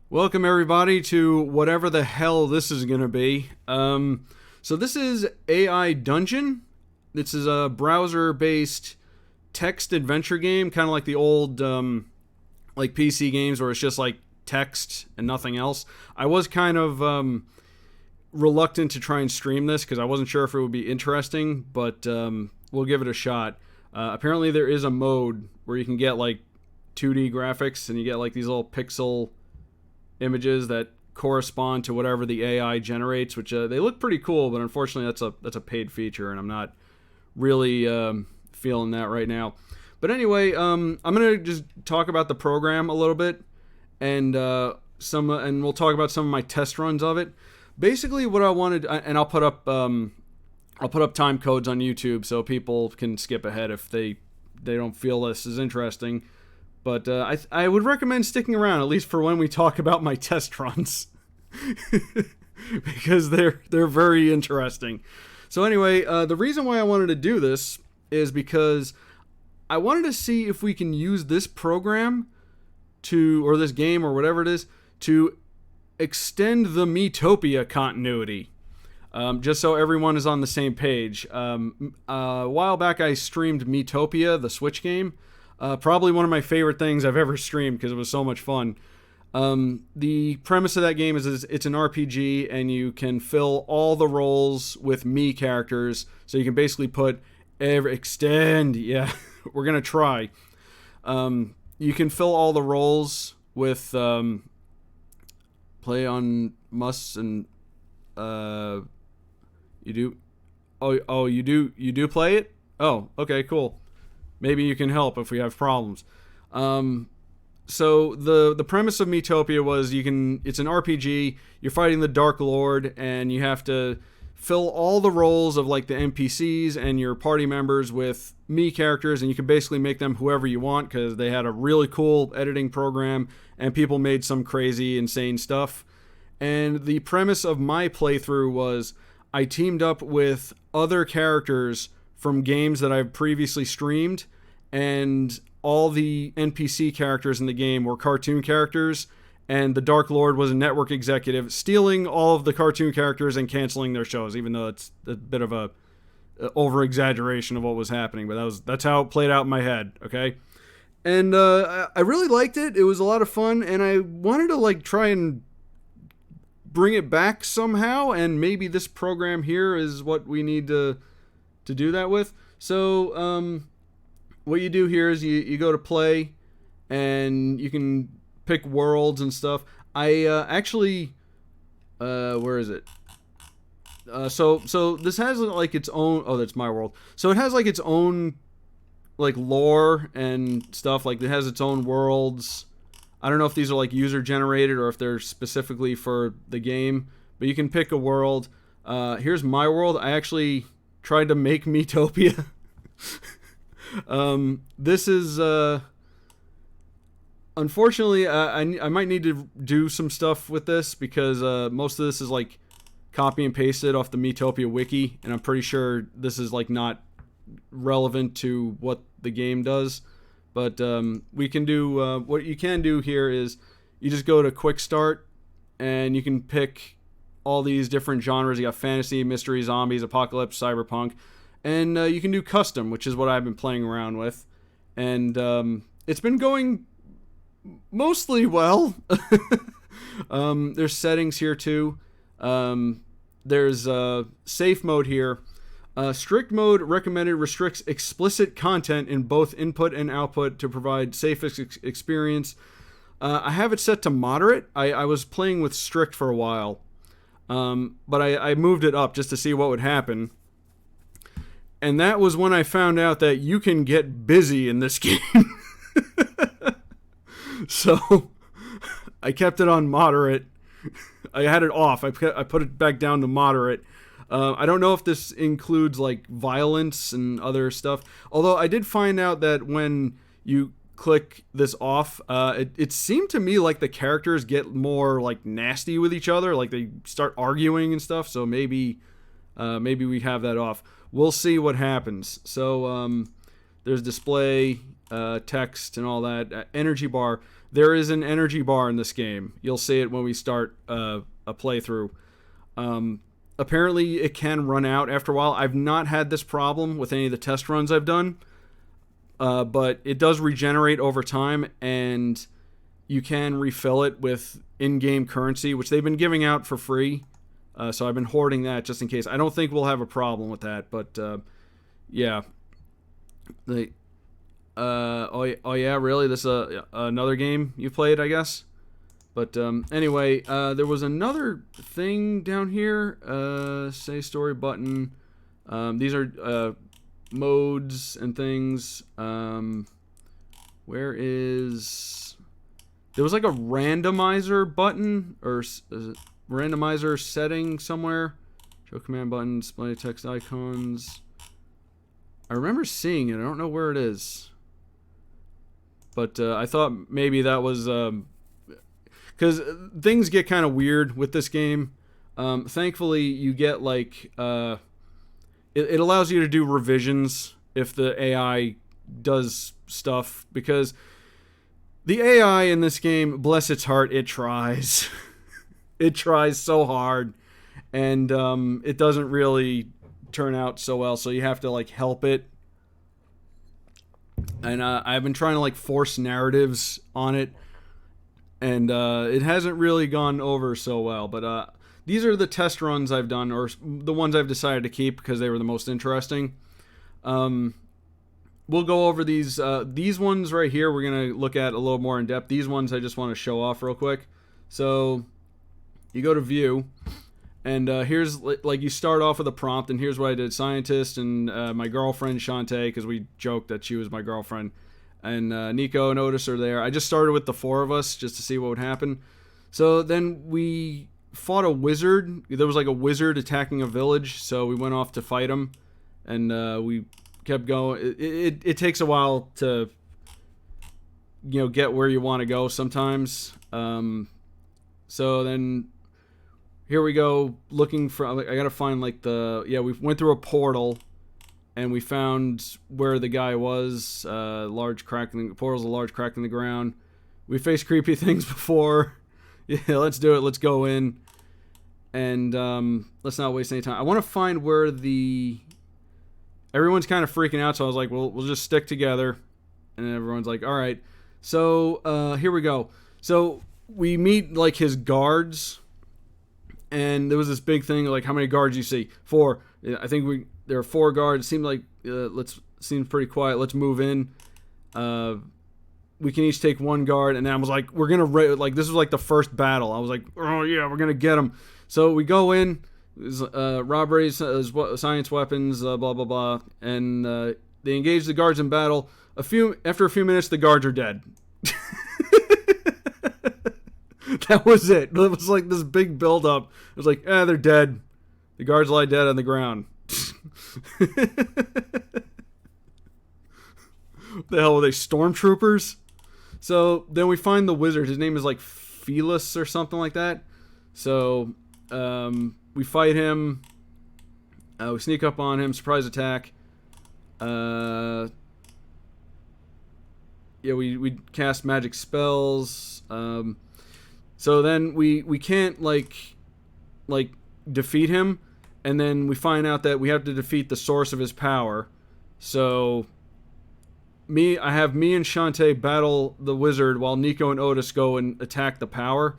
Welcome everybody to whatever the hell this is going to be. So this is AI Dungeon. This is a browser-based text adventure game, kind of like the old like PC games where it's just like text and nothing else. I was kind of reluctant to try and stream this because I wasn't sure if it would be interesting, but we'll give it a shot. Apparently there is a mode where you can get like 2D graphics and you get like these little pixel images that correspond to whatever the AI generates, which they look pretty cool, but unfortunately that's a paid feature, and I'm not really feeling that right now. But anyway, I'm gonna just talk about the program a little bit, and and we'll talk about some of my test runs of it. Basically, what I wanted, and I'll put up time codes on YouTube so people can skip ahead if they don't feel this is interesting. But I would recommend sticking around, at least for when we talk about my test runs. Because they're very interesting. So anyway, the reason why I wanted to do this is because I wanted to see if we can use this program or this game, or whatever it is, to extend the Miitopia continuity. Just so everyone is on the same page. A while back I streamed Miitopia, the Switch game. Probably one of my favorite things I've ever streamed because it was so much fun. The premise of that game is it's an RPG, and you can fill all the roles with Mii characters. So you can basically put extend. Yeah, we're gonna try. You can fill all the roles with play on musts and you do. Oh, you do play it. Oh, okay, cool. Maybe you can help if we have problems. So the premise of Miitopia was it's an RPG, you're fighting the Dark Lord, and you have to fill all the roles of like the NPCs and your party members with Mii characters, and you can basically make them whoever you want because they had a really cool editing program and people made some crazy, insane stuff. And the premise of my playthrough was I teamed up with other characters from games that I've previously streamed, and all the NPC characters in the game were cartoon characters, and the Dark Lord was a network executive stealing all of the cartoon characters and canceling their shows, even though it's a bit of a over-exaggeration of what was happening, but that's how it played out in my head, okay? And I really liked it. It was a lot of fun, and I wanted to like try and bring it back somehow, and maybe this program here is what we need to do that with. So what you do here is you go to play, and you can pick worlds and stuff. I actually where is it? So this has like its own. Oh, that's my world. So it has like its own like lore and stuff. Like it has its own worlds. I don't know if these are like user generated or if they're specifically for the game, but you can pick a world. Here's my world. I actually tried to make Miitopia. This is unfortunately I might need to do some stuff with this because most of this is like copy and pasted off the Miitopia wiki, and I'm pretty sure this is like not relevant to what the game does. But we can do what you can do here is you just go to quick start, and you can pick all these different genres. You got fantasy, mystery, zombies, apocalypse, cyberpunk, and you can do custom, which is what I've been playing around with, and it's been going mostly well. There's settings here too. There's safe mode here. Strict mode recommended restricts explicit content in both input and output to provide safest experience. I have it set to moderate. I was playing with strict for a while, but I moved it up just to see what would happen. And that was when I found out that you can get busy in this game. So I kept it on moderate. I had it off. I put it back down to moderate. I don't know if this includes like violence and other stuff. Although I did find out that when you click this off, it seemed to me like the characters get more like nasty with each other, like they start arguing and stuff. So maybe we have that off. We'll see what happens. So there's display, text, and all that. Energy bar. there is an energy bar in this game. You'll see it when we start a playthrough. Apparently, it can run out after a while. I've not had this problem with any of the test runs I've done, but it does regenerate over time, and you can refill it with in-game currency, which they've been giving out for free. So I've been hoarding that just in case. I don't think we'll have a problem with that, but yeah. Oh yeah, really? This is another game you played, I guess? But anyway, there was another thing down here. Say story button. These are modes and things. Where is... There was like a randomizer button, or randomizer setting somewhere. Show command button, display text icons. I remember seeing it. I don't know where it is. But I thought maybe that was... because things get kind of weird with this game. Thankfully, you get like... it allows you to do revisions if the AI does stuff. Because the AI in this game, bless its heart, it tries. It tries so hard. And it doesn't really turn out so well. So you have to like help it. And I've been trying to like force narratives on it. And it hasn't really gone over so well. But these are the test runs I've done, or the ones I've decided to keep because they were the most interesting. We'll go over these ones right here. We're going to look at a little more in depth. These ones I just want to show off real quick. So you go to view. And here's, like, you start off with a prompt, and here's what I did. Scientist and my girlfriend, Shantae, because we joked that she was my girlfriend. And Nico and Otis are there. I just started with the four of us just to see what would happen. So then we fought a wizard. There was, like, a wizard attacking a village, so we went off to fight him. And we kept going. It takes a while to, you know, get where you want to go sometimes. So then... Here we go, looking for... I gotta find, like, the... Yeah, we went through a portal, and we found where the guy was. Large crack in the... Portal's a large crack in the ground. We faced creepy things before. Yeah, let's do it. Let's go in. And, let's not waste any time. I want to find where the... Everyone's kind of freaking out, so I was like, well, we'll just stick together. And everyone's like, alright. So, here we go. So, we meet, like, his guards... And there was this big thing, like, how many guards you see? 4. I think there are 4 guards. It seemed like, seems pretty quiet. Let's move in. We can each take 1 guard. And then I was like, we're going to, like, this was like the first battle. I was like, oh yeah, we're going to get them. So we go in, robberies, science weapons, blah, blah, blah. And they engage the guards in battle. After a few minutes, the guards are dead. That was it. It was like this big build-up. It was like, they're dead. The guards lie dead on the ground. What the hell were they, stormtroopers? So then we find the wizard. His name is like Felis or something like that. So we fight him. We sneak up on him. Surprise attack. Yeah, we cast magic spells. So then we can't like defeat him, and then we find out that we have to defeat the source of his power. So I have me and Shantae battle the wizard while Nico and Otis go and attack the power.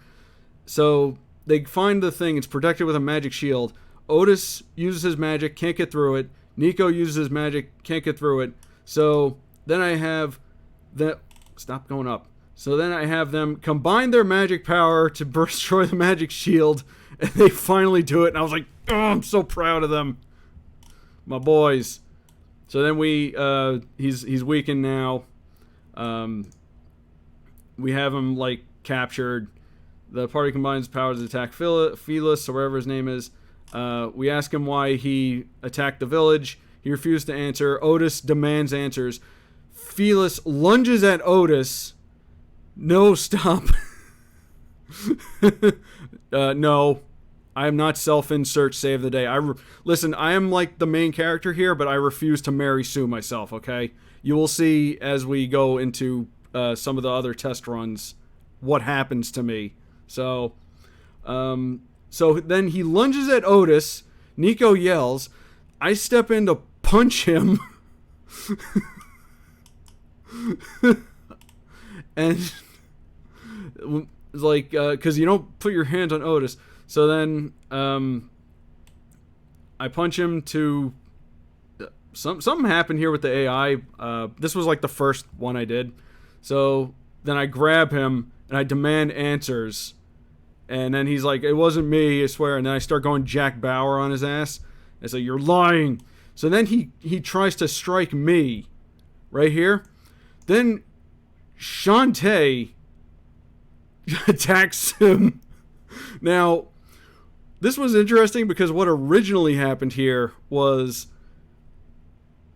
So they find the thing, it's protected with a magic shield. Otis uses his magic, can't get through it. Nico uses his magic, can't get through it. So then I have that... Stop going up. So then I have them combine their magic power to destroy the magic shield, and they finally do it, and I was like, oh, I'm so proud of them. My boys. So then he's weakened now. We have him, like, captured. The party combines powers to attack Felis, or whatever his name is. We ask him why he attacked the village. He refused to answer. Otis demands answers. Felis lunges at Otis. No, stop. No. I am not self-insert save the day. Listen, I am like the main character here, but I refuse to Mary Sue myself, okay? You will see as we go into some of the other test runs what happens to me. So then he lunges at Otis. Nico yells. I step in to punch him. And it's like, because you don't put your hands on Otis. So then I punch him to... Something happened here with the AI. This was like the first one I did. So then I grab him and I demand answers. And then he's like, it wasn't me, I swear. And then I start going Jack Bauer on his ass. I say, you're lying. So then he tries to strike me right here. Then Shantae attacks him. Now, this was interesting because what originally happened here was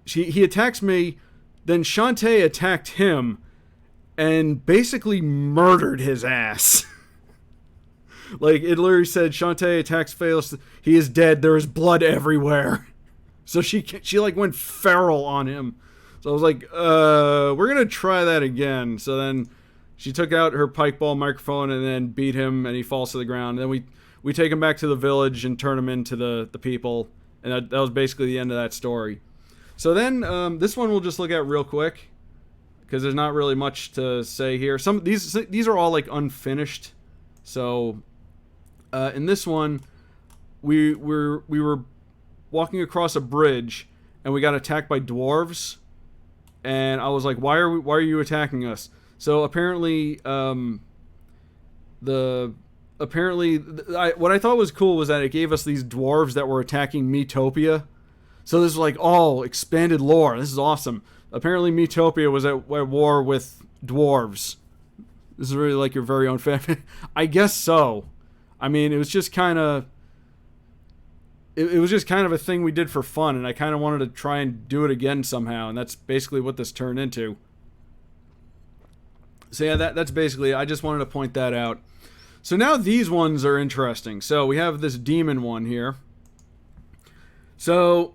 he attacks me, then Shantae attacked him and basically murdered his ass. Like, it literally said, Shantae attacks Phalos. He is dead. There is blood everywhere. So she like went feral on him. So I was like, we're going to try that again. So then she took out her pikeball microphone and then beat him, and he falls to the ground. And then we take him back to the village and turn him into the people. And that was basically the end of that story. So then this one we'll just look at real quick, because there's not really much to say here. These are all like unfinished. So in this one, we were walking across a bridge and we got attacked by dwarves, and I was like, why are you attacking us? So apparently what I thought was cool was that it gave us these dwarves that were attacking Miitopia. So this is like all expanded lore. This is awesome. Apparently Miitopia was at war with dwarves. This is really like your very own family. I guess so. I mean, it was just kind of... It was just kind of a thing we did for fun, and I kind of wanted to try and do it again somehow, and that's basically what this turned into. So yeah, that's basically... I just wanted to point that out. So now these ones are interesting. So we have this demon one here. So...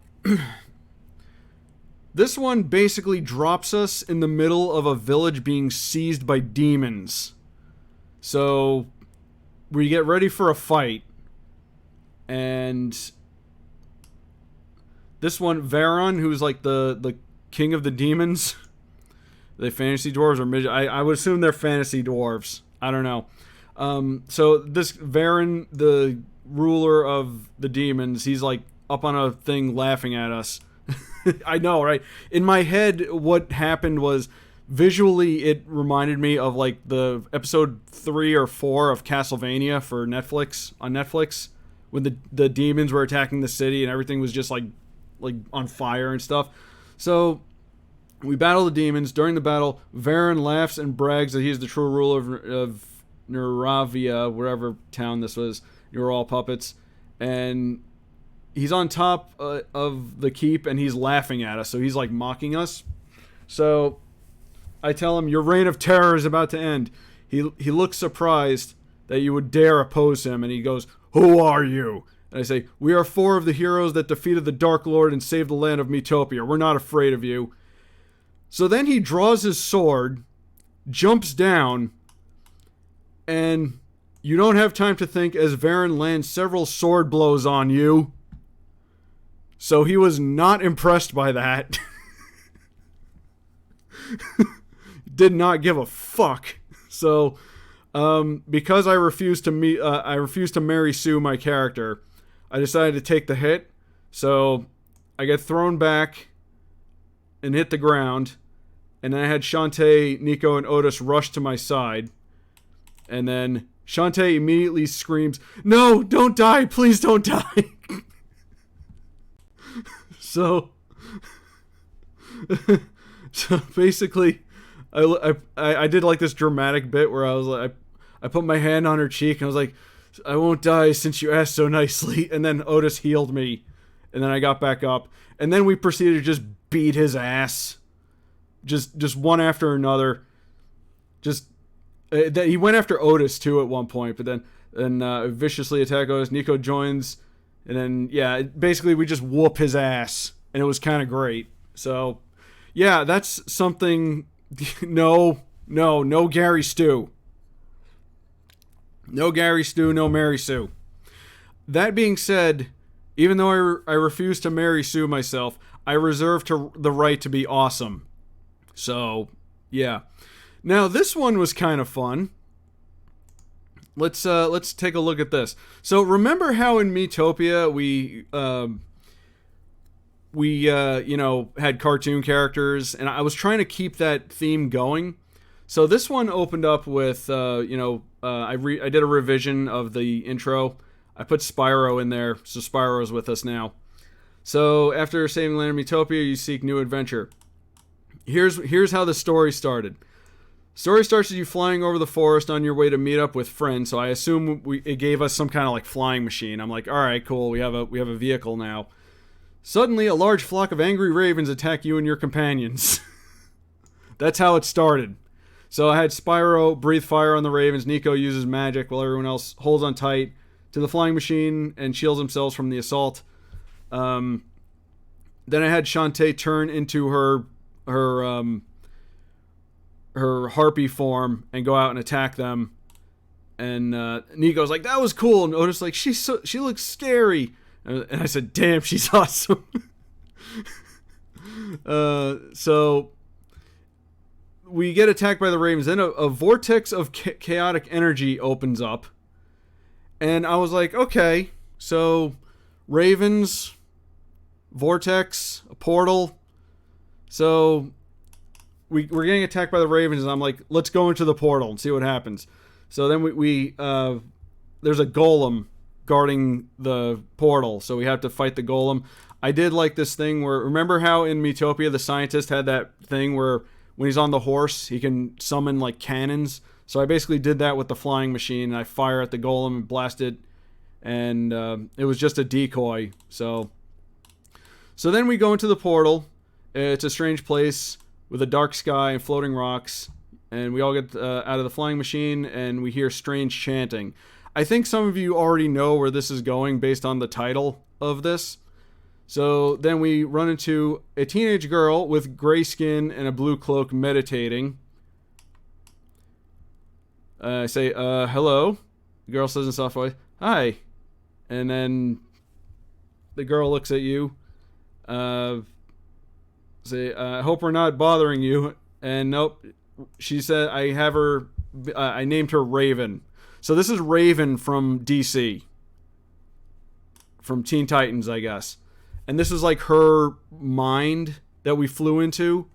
this one basically drops us in the middle of a village being seized by demons. So we get ready for a fight. And this one, Varon, who's like the king of the demons. Are they fantasy dwarves or midget? I would assume they're fantasy dwarves. I don't know. So this Varon, the ruler of the demons, he's like up on a thing laughing at us. I know, right? In my head, what happened was, visually, it reminded me of like the episode 3 or 4 of Castlevania for Netflix, on Netflix, when the demons were attacking the city and everything was just like on fire and stuff. So we battle the demons. During the battle, Varon laughs and brags that he's the true ruler of Neuravia, wherever town this was. You're all puppets. And he's on top of the keep, and he's laughing at us. So he's like mocking us. So I tell him, your reign of terror is about to end. He looks surprised that you would dare oppose him, and he goes, who are you? And I say, we are 4 of the heroes that defeated the Dark Lord and saved the land of Miitopia. We're not afraid of you. So then he draws his sword, jumps down, and you don't have time to think as Varon lands several sword blows on you. So he was not impressed by that. Did not give a fuck. So, because I refused to marry Sue, my character, I decided to take the hit. So I get thrown back and hit the ground, and then I had Shantae, Nico, and Otis rush to my side, and then Shantae immediately screams, "No, don't die! Please don't die!" So basically, I did like this dramatic bit where I was like, I put my hand on her cheek and I was like, I won't die since you asked so nicely. And then Otis healed me, and then I got back up, and then we proceeded to just beat his ass, just one after another. He went after Otis too at one point, but then viciously attack Otis. Nico joins. And then, yeah, basically we just whoop his ass. And it was kind of great. So, yeah, that's something... No Gary Stew. No Gary Stu, no Mary Sue. That being said, even though I refuse to Mary Sue myself, I reserve the right to be awesome. So, yeah. Now, this one was kind of fun. Let's take a look at this. So, remember how in Miitopia we had cartoon characters, and I was trying to keep that theme going. So this one opened up with I did a revision of the intro. I put Spyro in there, so Spyro's with us now. So after saving land of Miitopia, you seek new adventure. Here's how the story started. Story starts with you flying over the forest on your way to meet up with friends. So I assume it gave us some kind of like flying machine. I'm like, all right, cool. We have a vehicle now. Suddenly, a large flock of angry ravens attack you and your companions. That's how it started. So I had Spyro breathe fire on the ravens. Nico uses magic while everyone else holds on tight to the flying machine and shields themselves from the assault. Then I had Shantae turn into her harpy form and go out and attack them. And Nico's like, that was cool. And Otis like, she looks scary. And I said, damn, she's awesome. So we get attacked by the ravens. Then a vortex of chaotic energy opens up. And I was like, okay, so ravens, vortex, a portal. So we're getting attacked by the ravens, and I'm like, let's go into the portal and see what happens. So then we there's a golem guarding the portal, so we have to fight the golem. I did like this thing where, remember how in Miitopia the scientist had that thing where when he's on the horse he can summon like cannons? So I basically did that with the flying machine. I fire at the golem and blast it, and it was just a decoy. So then we go into the portal. It's a strange place with a dark sky and floating rocks, and we all get out of the flying machine, and we hear strange chanting. I think some of you already know where this is going based on the title of this. So then we run into a teenage girl with gray skin and a blue cloak meditating. I say, hello. The girl says in a soft voice, hi. And then the girl looks at you. Say, I hope we're not bothering you. And nope. She said, I named her Raven. So this is Raven from DC. From Teen Titans, I guess. And this is like her mind that we flew into.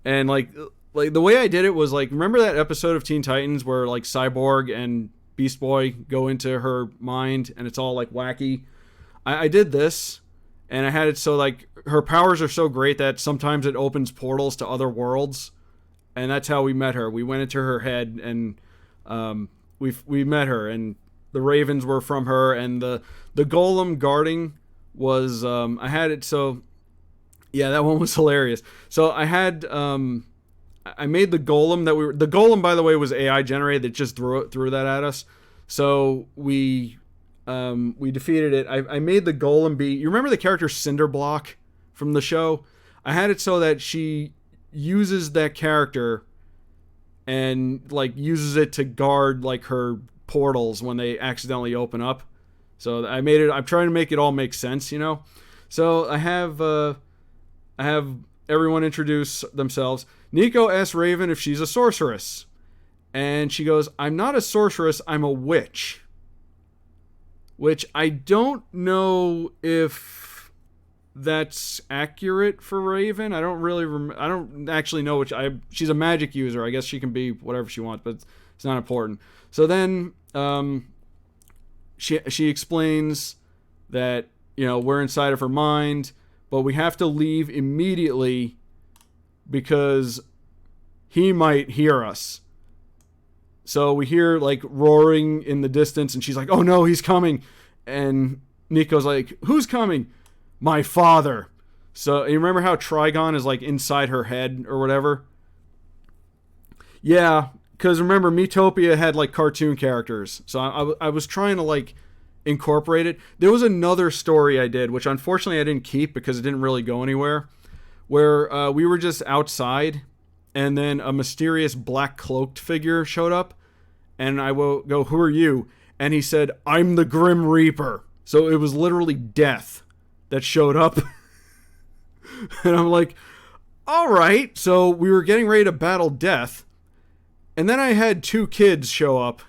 And like the way I did it was like, remember that episode of Teen Titans where like Cyborg and Beast Boy go into her mind and it's all like wacky? I did this, and I had it so like her powers are so great that sometimes it opens portals to other worlds. And that's how we met her. We went into her head, and we met her, and the ravens were from her, and the golem guarding was I had it so, yeah, that one was hilarious. So I had I made the golem the golem, by the way, was AI generated that just threw that at us. So we defeated it. I made the golem be, you remember the character Cinderblock from the show? I had it so that she uses that character and like uses it to guard like her portals when they accidentally open up. So I made it, I'm trying to make it all make sense, you know? So I have everyone introduce themselves. Nico asks Raven if she's a sorceress. And she goes, I'm not a sorceress, I'm a witch. Which I don't know if that's accurate for Raven. I don't really I don't actually know which she's a magic user. I guess she can be whatever she wants, but it's not important. So then she explains that, you know, we're inside of her mind, but we have to leave immediately because he might hear us. So we hear like roaring in the distance, and she's like, oh no, he's coming. And Nico's like, who's coming? My father. So you remember how Trigon is like inside her head or whatever? Yeah, because remember, Miitopia had like cartoon characters. So I was trying to like incorporate it. There was another story I did, which unfortunately I didn't keep because it didn't really go anywhere, where we were just outside, and then a mysterious black cloaked figure showed up, And I will go, who are you? And he said, I'm the Grim Reaper. So it was literally death that showed up. And I'm like, all right. So we were getting ready to battle death. And then I had 2 kids show up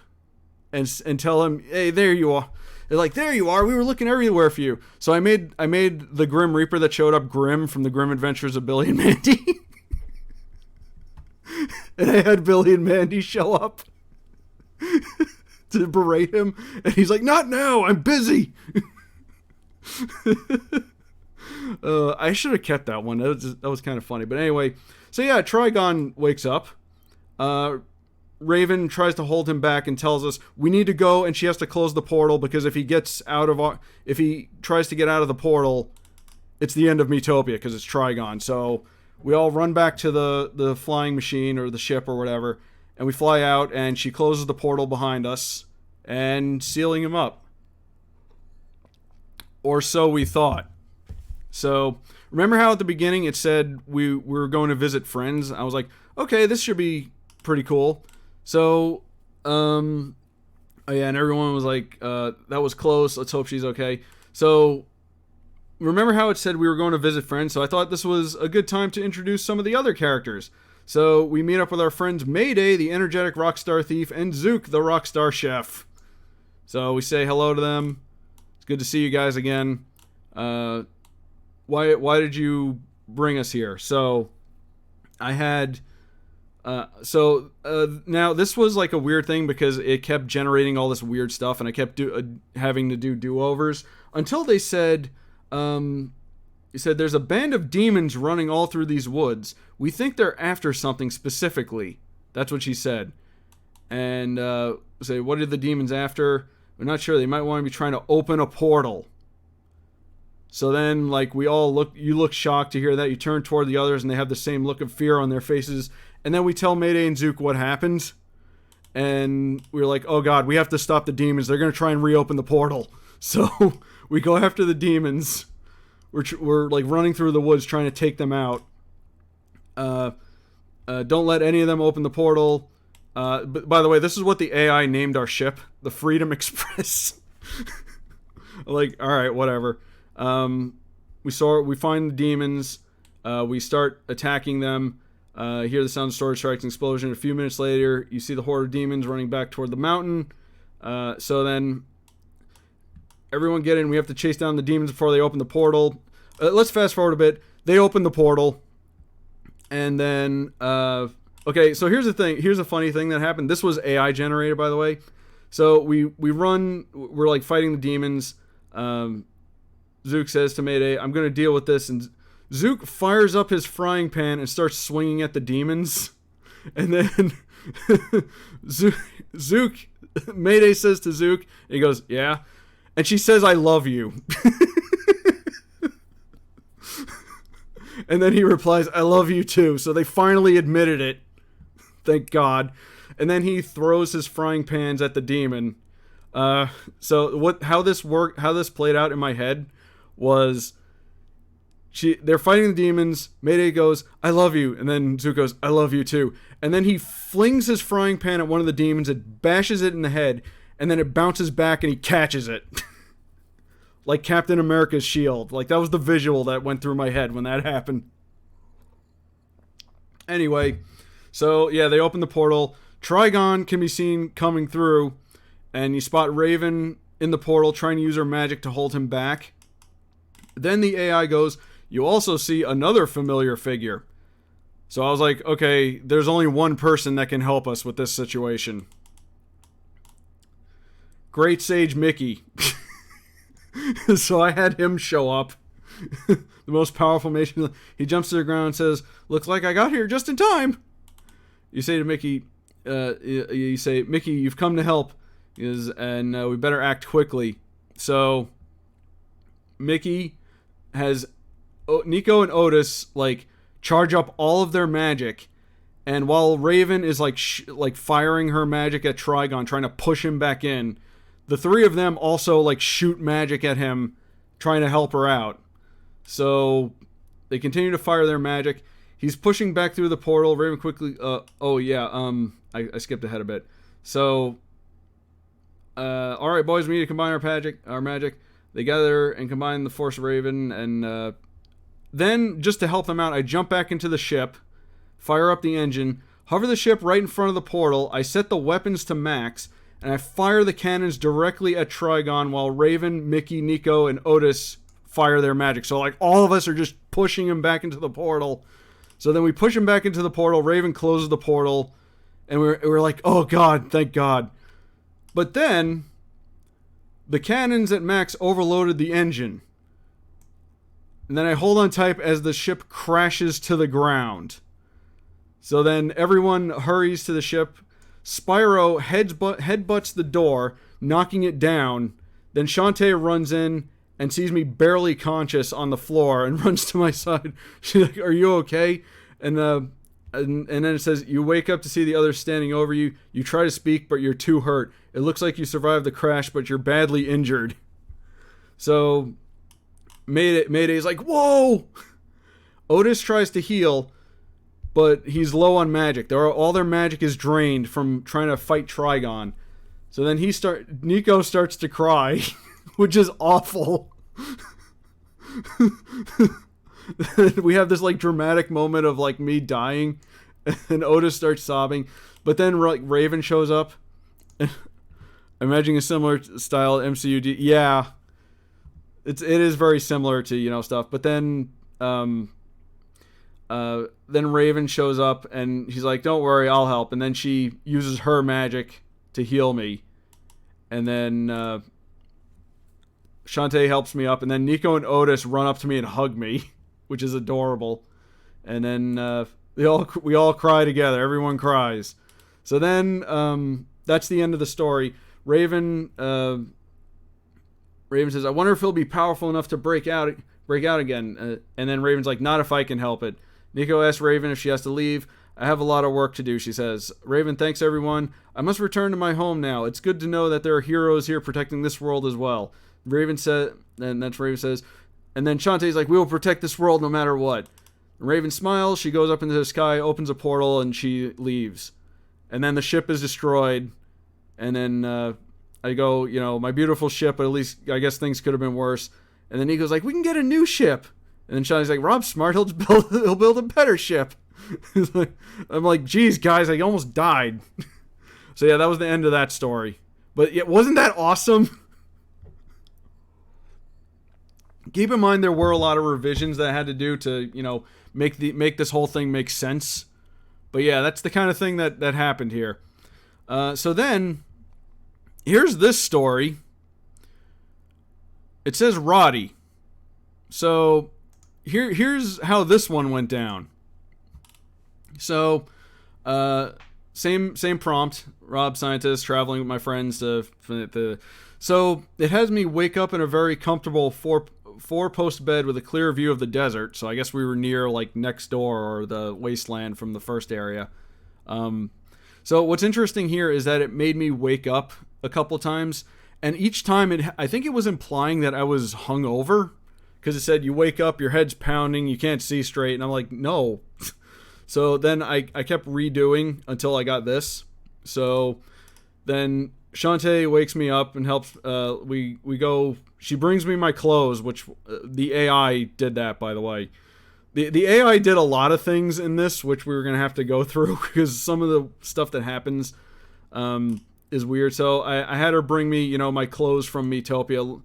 and tell him, hey, there you are. They're like, there you are. We were looking everywhere for you. So I made the Grim Reaper that showed up Grim from the Grim Adventures of Billy and Mandy. And I had Billy and Mandy show up to berate him. And he's like, not now. I'm busy. I should have kept that one. That was kind of funny. But anyway, so yeah, Trigon wakes up. Raven tries to hold him back and tells us we need to go, and she has to close the portal because if he tries to get out of the portal, it's the end of Miitopia because it's Trigon. So we all run back to the flying machine or the ship or whatever, and we fly out, and she closes the portal behind us and sealing him up. Or so we thought. So remember how at the beginning it said we were going to visit friends? I was like, okay, this should be pretty cool. So, oh yeah, and everyone was like, that was close. Let's hope she's okay. So, remember how it said we were going to visit friends? So I thought this was a good time to introduce some of the other characters. So, we meet up with our friends Mayday, the energetic rockstar thief, and Zook, the rockstar chef. So, we say hello to them. It's good to see you guys again. Why did you bring us here? So, I had... now this was like a weird thing because it kept generating all this weird stuff, and I kept having to do do-overs until they said, there's a band of demons running all through these woods. We think they're after something specifically. That's what she said. And say, what are the demons after? We're not sure. They might want to be trying to open a portal. So then, like, you look shocked to hear that. You turn toward the others, and they have the same look of fear on their faces. And then we tell Mayday and Zook what happened. And we're like, oh god, we have to stop the demons. They're going to try and reopen the portal. So we go after the demons. We're like running through the woods trying to take them out. Don't let any of them open the portal. But by the way, this is what the AI named our ship. The Freedom Express. Like, alright, whatever. We find the demons. We start attacking them. Hear the sound of sword strikes and explosion. A few minutes later, you see the horde of demons running back toward the mountain. So then, everyone get in. We have to chase down the demons before they open the portal. Let's fast forward a bit. They open the portal. And then, okay, so here's the thing. Here's a funny thing that happened. This was AI generated, by the way. So we're like fighting the demons. Zook says to Mayday, I'm going to deal with this. And Zook fires up his frying pan and starts swinging at the demons. And then Zook, Mayday says to Zook, and he goes, yeah. And she says, I love you. And then he replies, I love you too. So they finally admitted it. Thank God. And then he throws his frying pans at the demon. So how this played out in my head was they're fighting the demons. Mayday goes, I love you. And then Zook goes, I love you too. And then he flings his frying pan at one of the demons. It bashes it in the head. And then it bounces back and he catches it. Like Captain America's shield. Like, that was the visual that went through my head when that happened. Anyway, so yeah, they open the portal. Trigon can be seen coming through. And you spot Raven in the portal trying to use her magic to hold him back. Then the AI goes, you also see another familiar figure. So I was like, okay, there's only one person that can help us with this situation. Great Sage Mickey. So I had him show up. The most powerful mage. He jumps to the ground and says, looks like I got here just in time. You say to Mickey, Mickey, you've come to help. And we better act quickly. So Mickey has Nico and Otis like charge up all of their magic, and while Raven is like firing her magic at Trigon, trying to push him back in, the three of them also like shoot magic at him, trying to help her out. So they continue to fire their magic. He's pushing back through the portal. Raven quickly. I skipped ahead a bit. So, all right, boys, we need to combine our magic. They gather and combine the Force Raven, and then, just to help them out, I jump back into the ship, fire up the engine, hover the ship right in front of the portal. I set the weapons to max, and I fire the cannons directly at Trigon while Raven, Mickey, Nico, and Otis fire their magic. So, like, all of us are just pushing him back into the portal. So then we push him back into the portal. Raven closes the portal, and we're like, oh god, thank god. But then, the cannons at max overloaded the engine. And then I hold on tight as the ship crashes to the ground. So then everyone hurries to the ship. Spyro headbutts the door, knocking it down. Then Shantae runs in and sees me barely conscious on the floor and runs to my side. She's like, "Are you okay?" And then it says, "You wake up to see the others standing over you. You try to speak, but you're too hurt. It looks like you survived the crash, but you're badly injured." So Mayday's like, "Whoa!" Otis tries to heal, but he's low on magic. All their magic is drained from trying to fight Trigon. So then Nico starts to cry, which is awful. We have this like dramatic moment of like me dying, and Otis starts sobbing. But then like Raven shows up. Imagining a similar style MCU. Yeah, it is very similar to stuff. But then Raven shows up and he's like, "Don't worry, I'll help." And then she uses her magic to heal me, and then Shantae helps me up, and then Nico and Otis run up to me and hug me, which is adorable. And then we all cry together. Everyone cries. So then that's the end of the story. Raven says, "I wonder if he'll be powerful enough to break out again." And then Raven's like, "Not if I can help it." Nico asks Raven if she has to leave. "I have a lot of work to do," she says. Raven thanks everyone. "I must return to my home now. It's good to know that there are heroes here protecting this world as well." Raven says, and that's what Raven says. And then Shantae's like, "We will protect this world no matter what." Raven smiles. She goes up into the sky, opens a portal, and she leaves. And then the ship is destroyed. And then I go, "My beautiful ship, but at least I guess things could have been worse." And then Nico's like, "We can get a new ship." And then Shantae's like, "Rob's smart. He'll build a better ship." I'm like, "Geez, guys, I almost died." So yeah, that was the end of that story. But yeah, wasn't that awesome? Keep in mind there were a lot of revisions that I had to do to make this whole thing make sense. But yeah, that's the kind of thing that happened here. So then, here's this story. It says Roddy. So here's how this one went down. So same prompt. Rob, scientist, traveling with my friends So it has me wake up in a very comfortable four-post bed with a clear view of the desert. So I guess we were near like next door or the wasteland from the first area. So what's interesting here is that it made me wake up a couple times, and each time I think it was implying that I was hungover, because it said you wake up, your head's pounding, you can't see straight, and I'm like, no. So then I kept redoing until I got this. So then Shantae wakes me up and helps. We go. She brings me my clothes, which the AI did that, by the way. The AI did a lot of things in this, which we were going to have to go through, because some of the stuff that happens is weird. So I had her bring me, my clothes from Miitopia.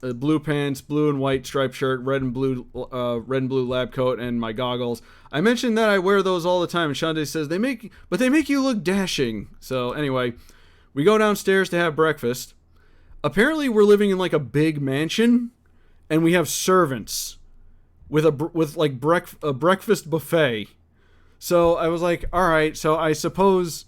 Blue pants, blue and white striped shirt, red and blue lab coat, and my goggles. I mentioned that I wear those all the time, and Shantae says they make you look dashing. So anyway, we go downstairs to have breakfast. Apparently, we're living in like a big mansion, and we have servants with a breakfast buffet. So I was like, all right. So I suppose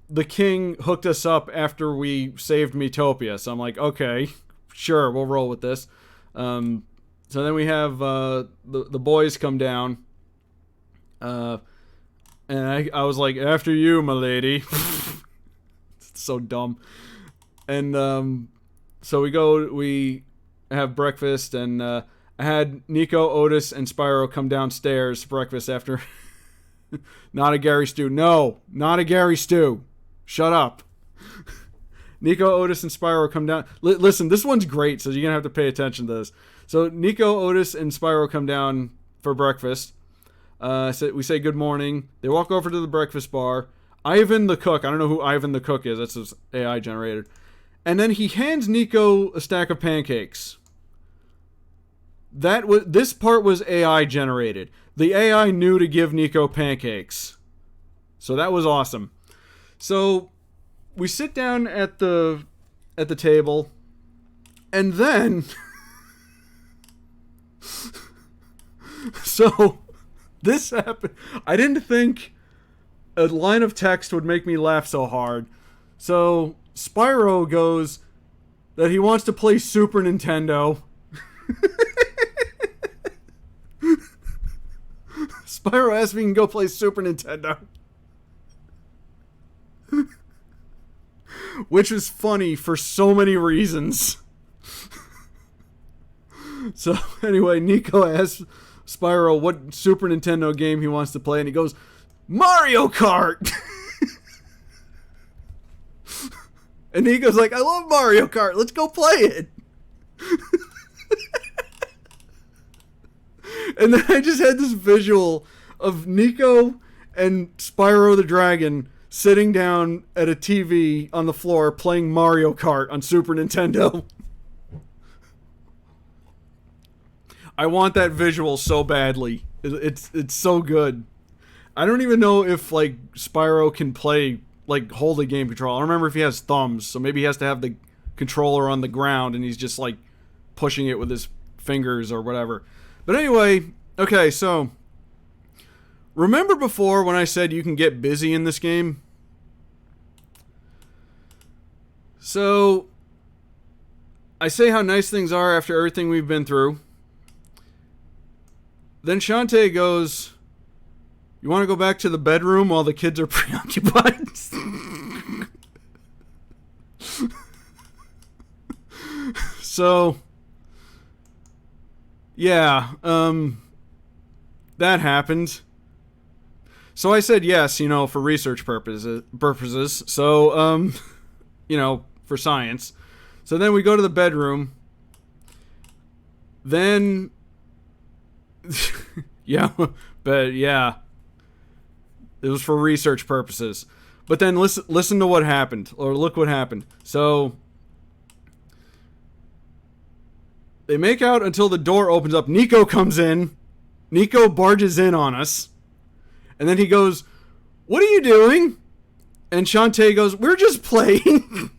the king hooked us up after we saved Miitopia. So I'm like, okay. Sure, we'll roll with this. So then we have the boys come down. And I was like, "After you, my lady." It's so dumb. And so we have breakfast, and I had Nico, Otis, and Spyro come downstairs for breakfast after... Not a Gary stew. No, not a Gary stew. Shut up. Nico, Otis, and Spyro come down. Listen, this one's great, so you're going to have to pay attention to this. So Nico, Otis, and Spyro come down for breakfast. So we say good morning. They walk over to the breakfast bar. Ivan the cook. I don't know who Ivan the cook is. That's his AI generated. And then he hands Nico a stack of pancakes. This part was AI generated. The AI knew to give Nico pancakes. So that was awesome. So we sit down at the table, and then so this happened. I didn't think a line of text would make me laugh so hard. So Spyro goes that he wants to play Super Nintendo. Spyro asks if he can go play Super Nintendo. Which was funny for so many reasons. So anyway, Nico asks Spyro what Super Nintendo game he wants to play, and he goes, Mario Kart! And Nico's like, I love Mario Kart, let's go play it! And then I just had this visual of Nico and Spyro the Dragon sitting down at a TV on the floor playing Mario Kart on Super Nintendo. I want that visual so badly. It's so good. I don't even know if like Spyro can play, like hold a game control. I don't remember if he has thumbs, so maybe he has to have the controller on the ground and he's just like pushing it with his fingers or whatever. But anyway, okay, so remember before when I said you can get busy in this game? So I say how nice things are after everything we've been through. Then Shantae goes, you want to go back to the bedroom while the kids are preoccupied? So yeah, that happened. So I said yes, for research purposes. So, for science. So then we go to the bedroom. Then, yeah, but yeah, it was for research purposes. But then listen to what happened, or look what happened. So they make out until the door opens up. Nico comes in. Nico barges in on us. And then he goes, what are you doing? And Shantae goes, we're just playing.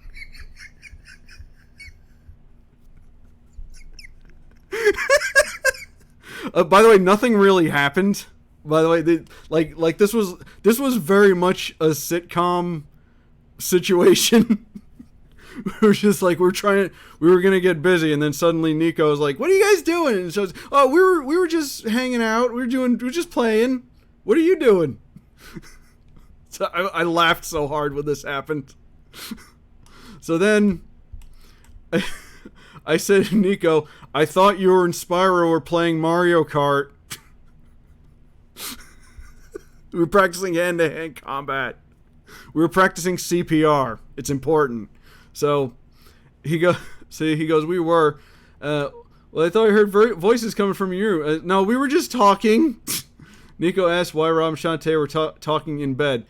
By the way, nothing really happened. By the way, this was very much a sitcom situation. We were just like, we were gonna get busy, and then suddenly Nico was like, what are you guys doing? And so oh, we were just hanging out. We were just playing. What are you doing? So I laughed so hard when this happened. So then I said to Nico, I thought you and Spyro were playing Mario Kart. We were practicing hand-to-hand combat. We were practicing CPR. It's important. So he goes, we were. Well, I thought I heard voices coming from you. No, we were just talking. Nico asked why Rob and Shantae were talking in bed.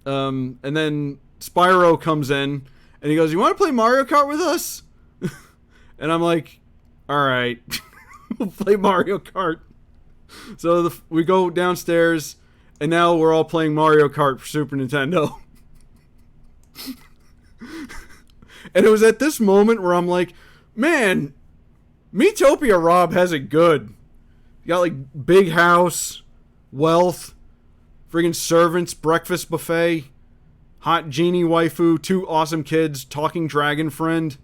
And then Spyro comes in, and he goes, you want to play Mario Kart with us? And I'm like, all right, we'll play Mario Kart. So we go downstairs, and now we're all playing Mario Kart for Super Nintendo. And it was at this moment where I'm like, man, Miitopia Rob has it good. You got like big house, wealth, friggin' servants, breakfast buffet, hot genie waifu, 2 awesome kids, talking dragon friend,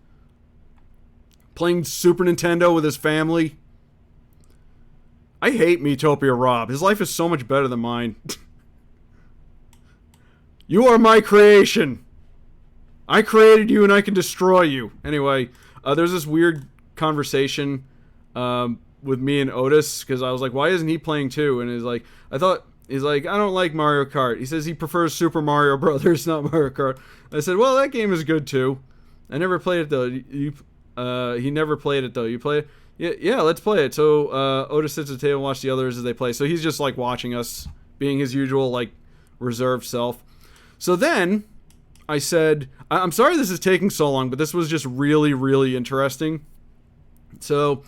playing Super Nintendo with his family. I hate Miitopia Rob. His life is so much better than mine. You are my creation. I created you and I can destroy you. Anyway, there's this weird conversation with me and Otis, because I was like, why isn't he playing too? And he's like, I thought He's like, I don't like Mario Kart. He says he prefers Super Mario Brothers, not Mario Kart. I said, well, that game is good too. I never played it though. He never played it though. You play it? Yeah, let's play it. So Otis sits at the table and watches the others as they play. So he's just like watching us, being his usual like reserved self. So then I said, I'm sorry this is taking so long, but this was just really, really interesting. So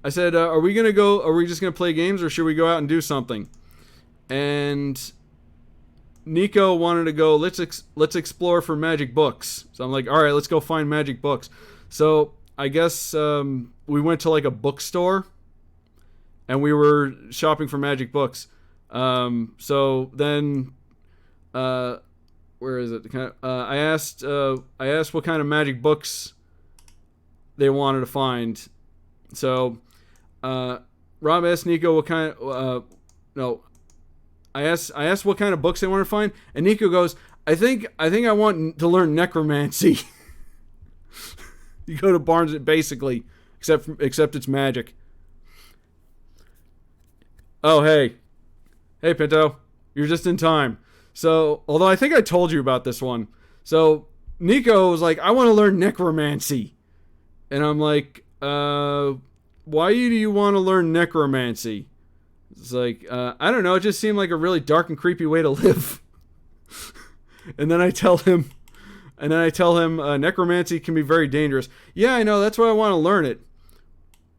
I said, are we just going to play games, or should we go out and do something? And Nico wanted to go, let's explore for magic books. So I'm like, all right, let's go find magic books. So I guess we went to like a bookstore, and we were shopping for magic books. So then, where is it? I asked what kind of magic books they wanted to find. So Rob asked Nico what kind. I asked what kind of books they want to find, and Nico goes, I think I want to learn necromancy. You go to Barnes, basically, except it's magic. Oh, hey, Pinto, you're just in time. So, although I think I told you about this one. So, Nico was like, I want to learn necromancy. And I'm like, why do you want to learn necromancy? It's like, I don't know, it just seemed like a really dark and creepy way to live. And then I tell him, necromancy can be very dangerous. Yeah, I know, that's why I want to learn it.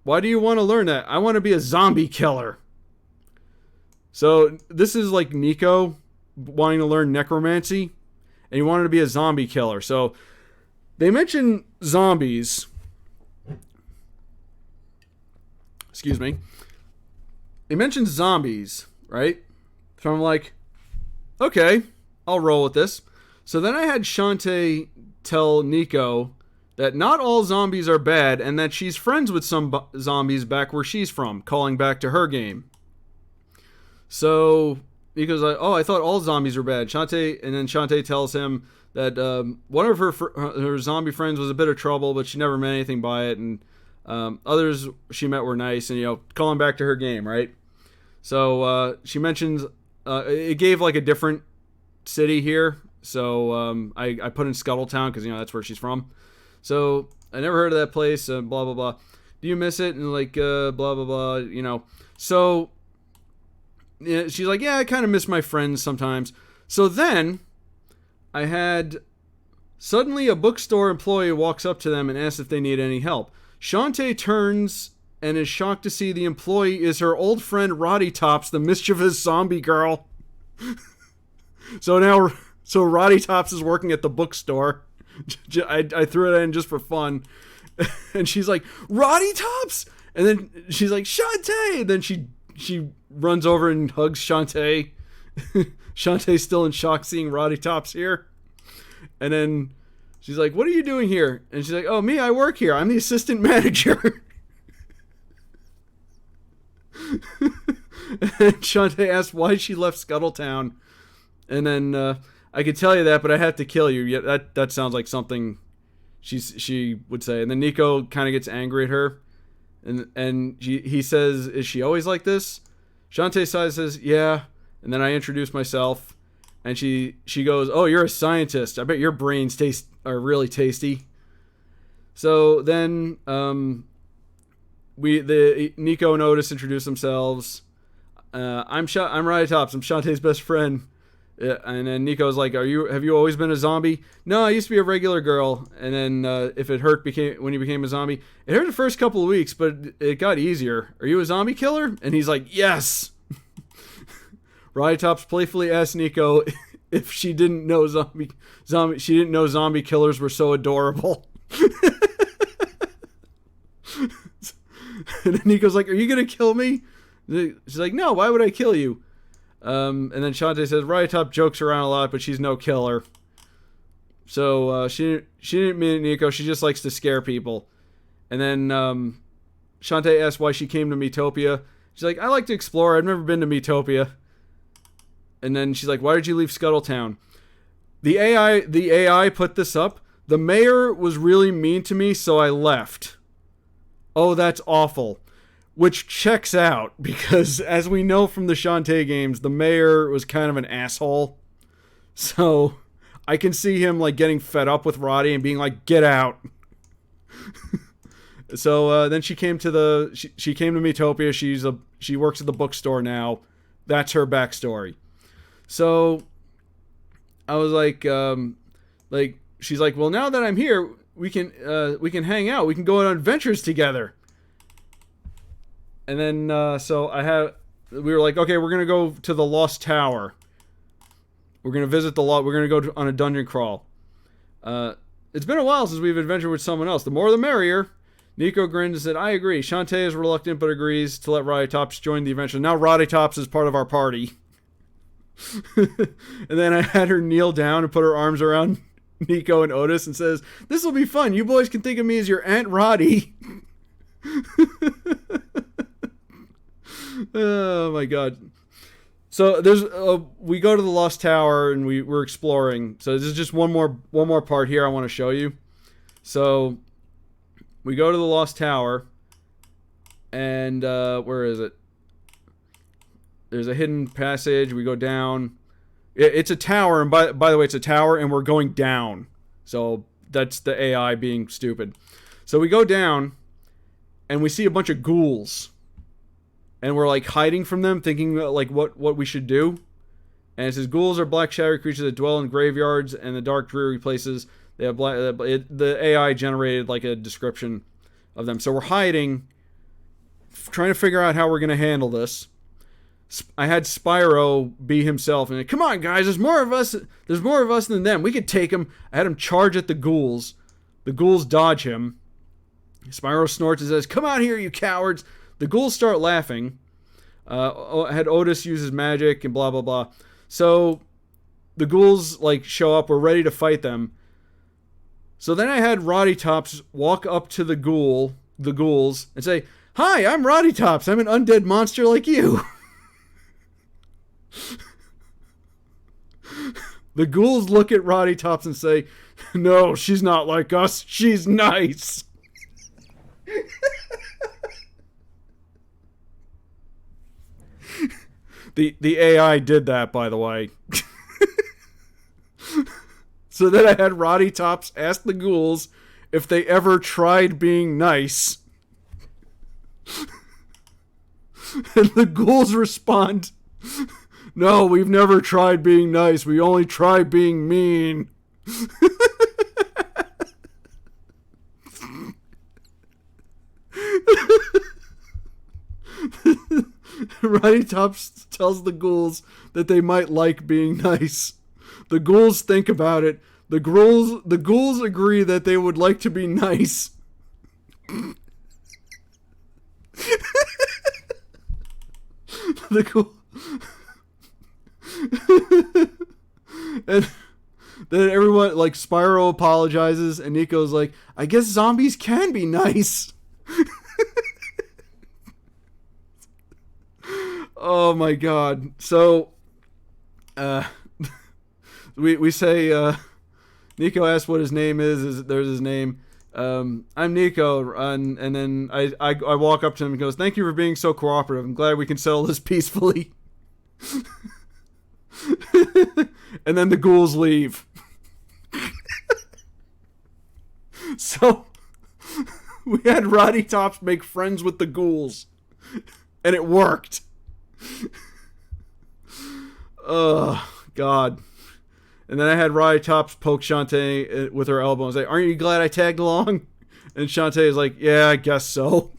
Why do you want to learn that? I want to be a zombie killer. So, this is like Nico wanting to learn necromancy, and he wanted to be a zombie killer. So they mention zombies. Excuse me. They mentioned zombies, right? So I'm like, okay, I'll roll with this. So then I had Shantae tell Nico that not all zombies are bad, and that she's friends with some zombies back where she's from, calling back to her game. So Nico's like, oh, I thought all zombies were bad. And then Shantae tells him that one of her zombie friends was a bit of trouble, but she never meant anything by it, and others she met were nice, and calling back to her game, right? So she mentions it gave like a different city here, so I put in Scuttletown because that's where she's from. So I never heard of that place. Blah blah blah. Do you miss it? And like blah blah blah. So. Yeah, she's like, yeah, I kind of miss my friends sometimes. So then, I had suddenly a bookstore employee walks up to them and asks if they need any help. Shantae turns and is shocked to see the employee is her old friend Roddy Tops, the mischievous zombie girl. So Roddy Tops is working at the bookstore. I threw it in just for fun. And she's like, Roddy Tops? And then she's like, Shantae! And then she runs over and hugs Shantae. Shantae's still in shock seeing Roddy Tops here. And then she's like, what are you doing here? And she's like, oh, me, I work here. I'm the assistant manager. And Shantae asks why she left Scuttletown. And then I could tell you that, but I have to kill you. Yeah, that sounds like something she would say. And then Nico kind of gets angry at her. And he says, is she always like this? Shantae says, yeah. And then I introduce myself. And she goes, oh, you're a scientist. I bet your brains are really tasty. So then Nico and Otis introduce themselves. I'm Roddy Tops. I'm Shantae's best friend. And then Nico's like, have you always been a zombie? No, I used to be a regular girl. And then if it hurt when you became a zombie, it hurt the first couple of weeks, but it got easier. Are you a zombie killer? And he's like, yes. Roddy Tops playfully asked Nico if she didn't know zombie killers were so adorable. And then Nico's like, are you gonna kill me? She's like, no, why would I kill you? And then Shantae says, Roddy Top jokes around a lot, but she's no killer. So she didn't mean it, Nico. She just likes to scare people. And then Shantae asks why she came to Miitopia. She's like, I like to explore. I've never been to Miitopia. And then she's like, why did you leave Scuttletown? The AI put this up. The mayor was really mean to me, so I left. Oh, that's awful. which checks out because, as we know from the Shantae games, the mayor was kind of an asshole. So I can see him like getting fed up with Roddy and being like, "Get out." So then she came to she came to Miitopia. She works at the bookstore now. That's her backstory. So I was like she's like, well, now that I'm here, we can hang out. We can go on adventures together. And then we were like, okay, we're gonna go to the Lost Tower. We're gonna visit we're gonna go on a dungeon crawl. It's been a while since we've adventured with someone else. The more the merrier. Nico grinned and said, I agree. Shantae is reluctant but agrees to let Roddy Tops join the adventure. Now Roddy Tops is part of our party. And then I had her kneel down and put her arms around Nico and Otis and says, this will be fun. You boys can think of me as your Aunt Roddy. Oh my god. So we go to the Lost Tower and we're exploring. So this is just one more part here I want to show you. So we go to the Lost Tower, and where is it? There's a hidden passage. We go down. It's a tower, and by the way, it's a tower, and we're going down. So that's the AI being stupid. So we go down, and we see a bunch of ghouls, and we're like hiding from them, thinking like what we should do. And it says ghouls are black shadowy creatures that dwell in graveyards and the dark dreary places. They have the AI generated like a description of them. So we're hiding, trying to figure out how we're going to handle this. I had Spyro be himself and come on guys, there's more of us than them. We could take him. I had him charge at the ghouls. The ghouls dodge him. Spyro snorts and says, come out here, you cowards. The ghouls start laughing. I had Otis use his magic and blah blah blah. So the ghouls like show up, we're ready to fight them. So then I had Roddy Tops walk up to the ghouls, and say, hi, I'm Roddy Tops. I'm an undead monster like you. The ghouls look at Roddy Tops and say, no, she's not like us. She's nice. The AI did that, by the way. So then I had Roddy Tops ask the ghouls if they ever tried being nice. And the ghouls respond, no, we've never tried being nice. We only try being mean. Roddy Tops tells the ghouls that they might like being nice. The ghouls think about it. The ghouls agree that they would like to be nice. The ghoul. And then everyone, like, Spyro apologizes, and Nico's like, I guess zombies can be nice. Oh my god. So, we say, Nico asks what his name is. There's his name. I'm Nico, and then I walk up to him and goes, thank you for being so cooperative. I'm glad we can settle this peacefully. And then the ghouls leave. So we had Roddy Tops make friends with the ghouls, and it worked. Oh god. And then I had Roddy Tops poke Shantae with her elbow and say, aren't you glad I tagged along? And Shantae is like, yeah, I guess so.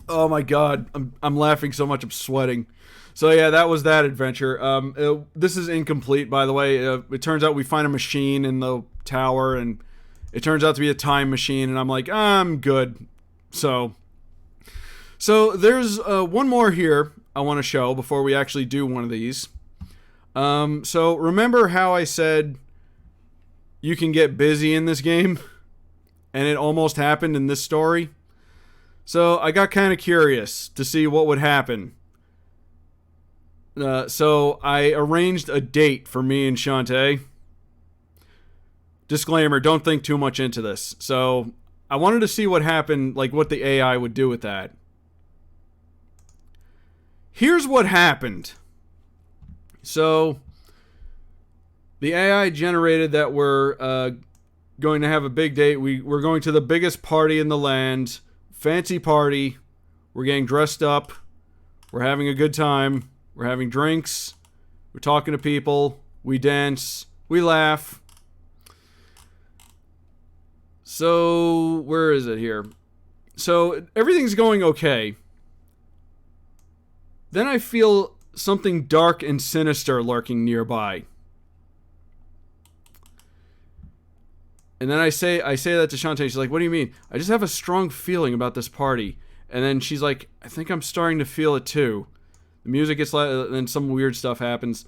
Oh my god, I'm laughing so much I'm sweating. So yeah, that was that adventure. This is incomplete, by the way. It turns out we find a machine in the tower, and it turns out to be a time machine, and I'm like, I'm good. So there's one more here I want to show before we actually do one of these. So remember how I said you can get busy in this game? And it almost happened in this story? So I got kind of curious to see what would happen. So I arranged a date for me and Shantae. Disclaimer, don't think too much into this. So I wanted to see what happened, like what the AI would do with that. Here's what happened. So, the AI generated that we're going to have a big date. We're going to the biggest party in the land. Fancy party. We're getting dressed up. We're having a good time. We're having drinks. We're talking to people. We dance. We laugh. So, where is it here? So, everything's going okay. Then I feel something dark and sinister lurking nearby. And then I say that to Shantae. She's like, what do you mean? I just have a strong feeling about this party. And then she's like, I think I'm starting to feel it too. The music gets loud, and then some weird stuff happens.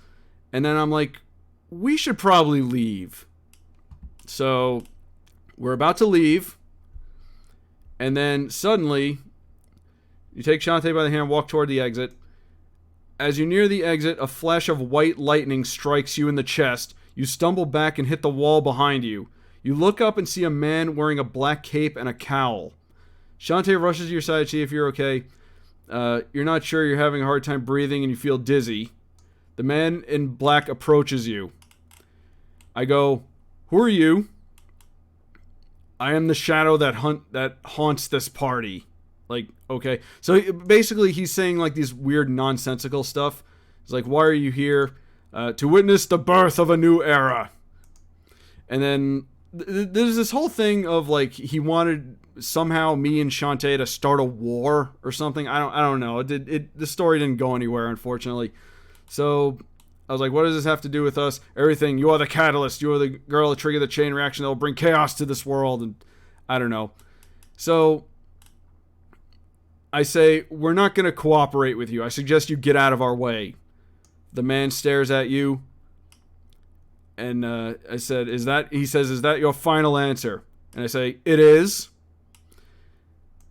And then I'm like, we should probably leave. So, we're about to leave. And then suddenly, you take Shantae by the hand, walk toward the exit. As you near the exit, a flash of white lightning strikes you in the chest. You stumble back and hit the wall behind you. You look up and see a man wearing a black cape and a cowl. Shantae rushes to your side to see if you're okay. You're not sure, you're having a hard time breathing and you feel dizzy. The man in black approaches you. I go, who are you? I am the shadow that haunts this party. Like, okay. So basically he's saying like these weird nonsensical stuff. He's like, why are you here? To witness the birth of a new era. And then there's this whole thing of like he wanted somehow me and Shantae to start a war or something. I don't know. The story didn't go anywhere, unfortunately. So I was like, what does this have to do with us? Everything. You are the catalyst. You are the girl that triggered the chain reaction that will bring chaos to this world. And I don't know. So I say, we're not going to cooperate with you. I suggest you get out of our way. The man stares at you. And I said, he says, is that your final answer? And I say, it is.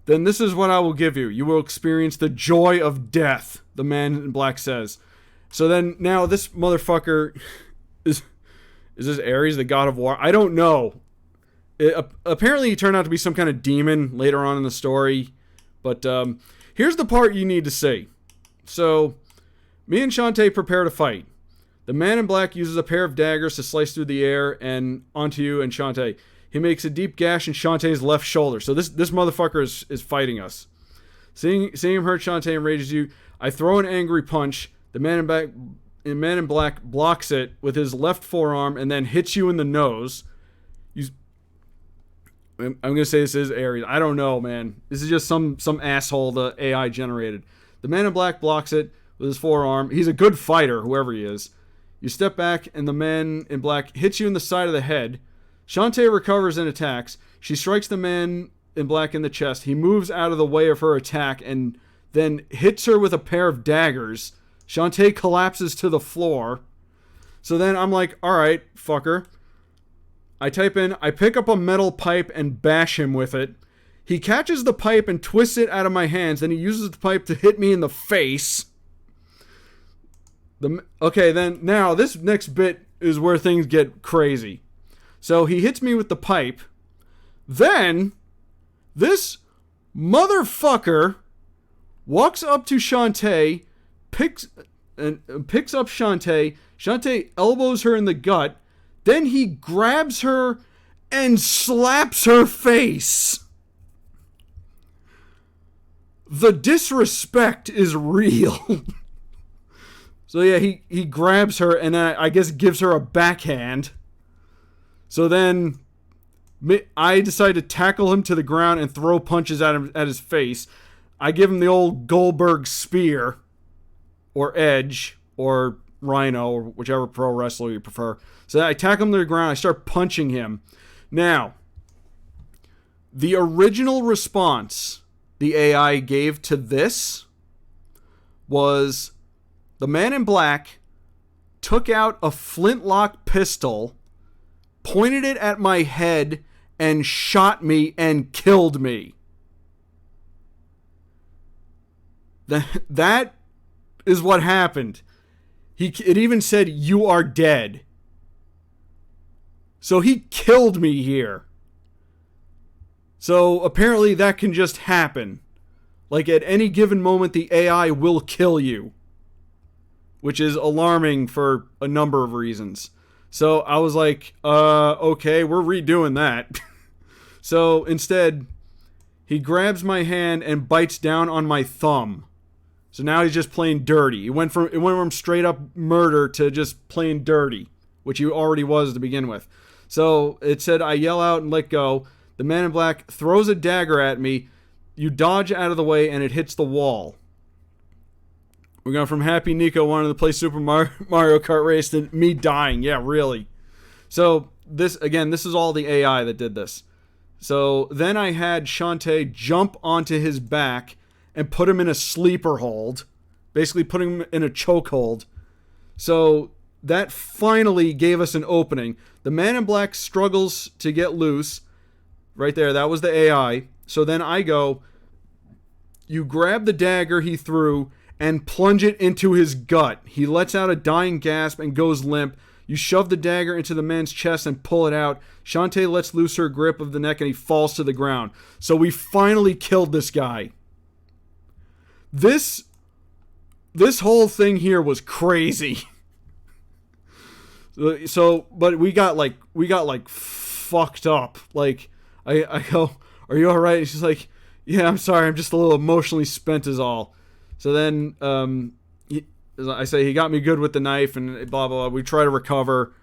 Then this is what I will give you. You will experience the joy of death, the man in black says. So then, now this motherfucker is this Ares, the god of war? I don't know. Apparently he turned out to be some kind of demon later on in the story. But here's the part you need to see. So, me and Shantae prepare to fight. The man in black uses a pair of daggers to slice through the air and onto you and Shantae. He makes a deep gash in Shantae's left shoulder. So this motherfucker is fighting us. Seeing him hurt Shantae enrages you. I throw an angry punch. The man in black blocks it with his left forearm and then hits you in the nose. I'm going to say this is Ares. I don't know, man. This is just some asshole the AI generated. The man in black blocks it with his forearm. He's a good fighter, whoever he is. You step back, and the man in black hits you in the side of the head. Shantae recovers and attacks. She strikes the man in black in the chest. He moves out of the way of her attack and then hits her with a pair of daggers. Shantae collapses to the floor. So then I'm like, alright, fucker. I type in, I pick up a metal pipe and bash him with it. He catches the pipe and twists it out of my hands. Then he uses the pipe to hit me in the face. Okay, then now this next bit is where things get crazy. So he hits me with the pipe. Then this motherfucker walks up to Shantae, picks up Shantae. Shantae elbows her in the gut. Then he grabs her and slaps her face. The disrespect is real. So yeah, he grabs her and I guess gives her a backhand. So then I decide to tackle him to the ground and throw punches at his face. I give him the old Goldberg spear, or Edge, or Rhino, or whichever pro wrestler you prefer. So I tackle him to the ground. I start punching him. Now, the original response the AI gave to this was the man in black took out a flintlock pistol, pointed it at my head, and shot me and killed me. That is what happened. It even said, "You are dead." So he killed me here. So apparently that can just happen. Like at any given moment, the AI will kill you, which is alarming for a number of reasons. So I was like, okay, we're redoing that. So instead, he grabs my hand and bites down on my thumb. So now he's just playing dirty. It went from straight up murder to just playing dirty, which he already was to begin with. So it said I yell out and let go. The man in black throws a dagger at me. You dodge out of the way and it hits the wall. We're going from Happy Nico wanting to play Super Mario Kart Race to me dying. Yeah, really. So this is all the AI that did this. So then I had Shantae jump onto his back and put him in a sleeper hold. Basically putting him in a chokehold. So that finally gave us an opening. The man in black struggles to get loose. Right there, that was the AI. So then I go, you grab the dagger he threw and plunge it into his gut. He lets out a dying gasp and goes limp. You shove the dagger into the man's chest and pull it out. Shantae lets loose her grip of the neck and he falls to the ground. So we finally killed this guy. This whole thing here was crazy. So, but we got fucked up. Like, I go, are you alright? And she's like, yeah, I'm sorry, I'm just a little emotionally spent is all. So then, I say, he got me good with the knife and blah, blah, blah. We try to recover.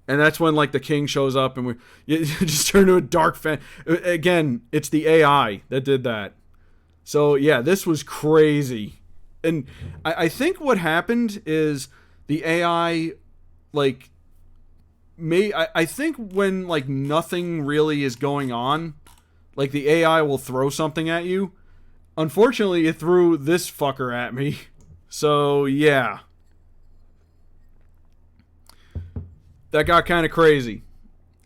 And that's when, like, the king shows up and you just turn to a dark fan. Again, it's the AI that did that. So, yeah, this was crazy. And I think what happened is the AI, like, I think when, like, nothing really is going on, like, the AI will throw something at you. Unfortunately, it threw this fucker at me. So, yeah. That got kind of crazy.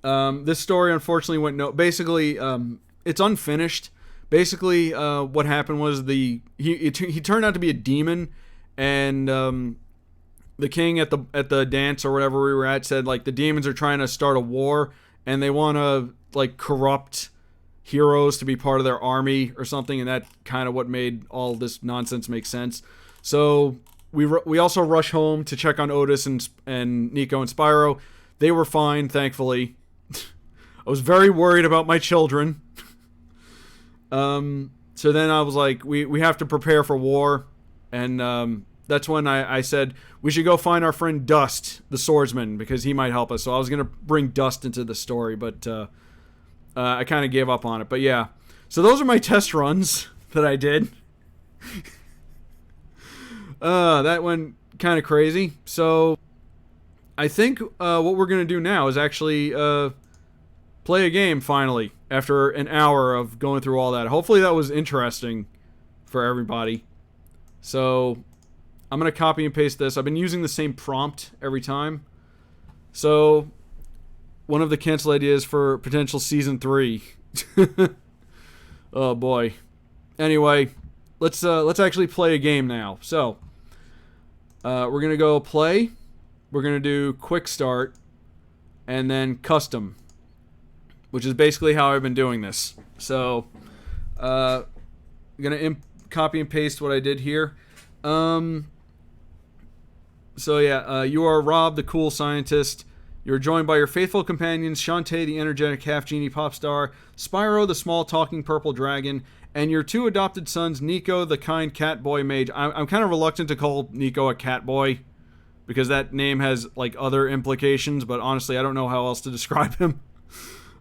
This story, unfortunately, went no... Basically, it's unfinished. Basically, what happened was he turned out to be a demon, and the king at the dance or whatever we were at said, like, the demons are trying to start a war, and they want to, like, corrupt heroes to be part of their army or something, and that kind of what made all this nonsense make sense. So we also rush home to check on Otis and Nico and Spyro. They were fine, thankfully. I was very worried about my children. So then I was like, we have to prepare for war, and that's when I said we should go find our friend Dust, the swordsman, because he might help us. So I was gonna bring Dust into the story, but I kind of gave up on it. But yeah, so those are my test runs that I did. That went kind of crazy. So I think what we're gonna do now is actually play a game finally after an hour of going through all that. Hopefully that was interesting for everybody. So I'm gonna copy and paste this. I've been using the same prompt every time. So one of the cancel ideas for potential season 3. Oh boy. Anyway, let's actually play a game now. So we're gonna go play. We're gonna do quick start, and then custom, which is basically how I've been doing this. So I'm gonna copy and paste what I did here. So yeah, you are Rob, the cool scientist. You're joined by your faithful companions, Shantae, the energetic half-genie pop star, Spyro, the small talking purple dragon, and your 2 adopted sons, Nico, the kind cat boy mage. I'm kind of reluctant to call Nico a cat boy, because that name has, like, other implications, but honestly, I don't know how else to describe him.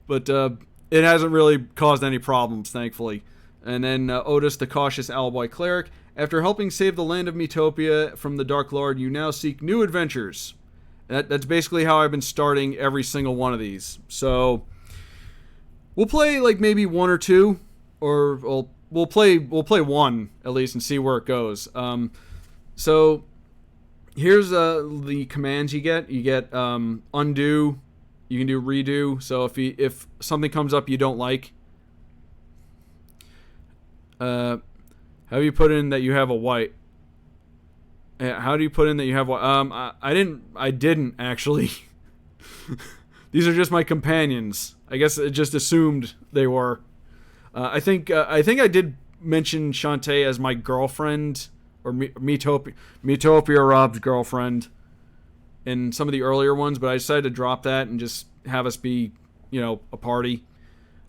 But it hasn't really caused any problems, thankfully. And then Otis, the cautious owlboy cleric. After helping save the land of Miitopia from the Dark Lord, you now seek new adventures. That's basically how I've been starting every single one of these. So we'll play like maybe 1 or 2, or we'll play 1 at least and see where it goes. So here's the commands you get. You get undo. You can do redo. So if something comes up you don't like, how do you put in that you have a white? How do you put in that you have white? I didn't actually. These are just my companions. I guess it just assumed they were. I did mention Shantae as my girlfriend, or Miitopia Rob's girlfriend in some of the earlier ones, but I decided to drop that and just have us be, a party.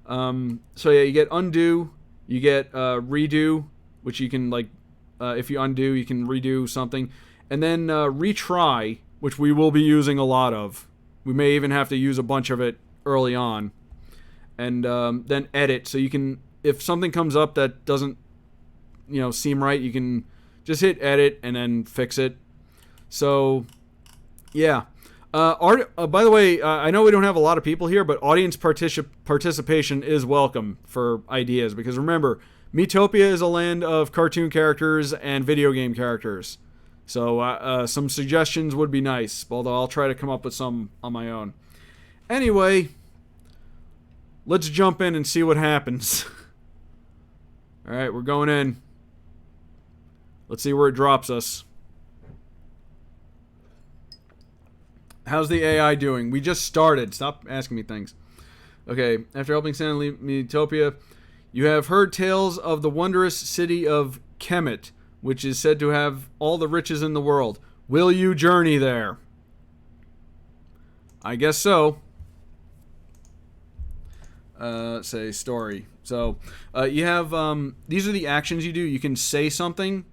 So yeah, you get undo, you get redo, which you can if you undo, you can redo something, and then retry, which we will be using a lot of. We may even have to use a bunch of it early on, and then edit. So you can, if something comes up that doesn't, seem right, you can just hit edit and then fix it. So, yeah. By the way, I know we don't have a lot of people here, but audience participation is welcome for ideas, because remember, Miitopia is a land of cartoon characters and video game characters. So some suggestions would be nice, although I'll try to come up with some on my own. Anyway, let's jump in and see what happens. Alright, we're going in. Let's see where it drops us. How's the AI doing? We just started. Stop asking me things. Okay, after helping Santa leave Miitopia, you have heard tales of the wondrous city of Kermit, which is said to have all the riches in the world. Will you journey there? I guess so. Say story. So, you have, these are the actions you do. You can say something.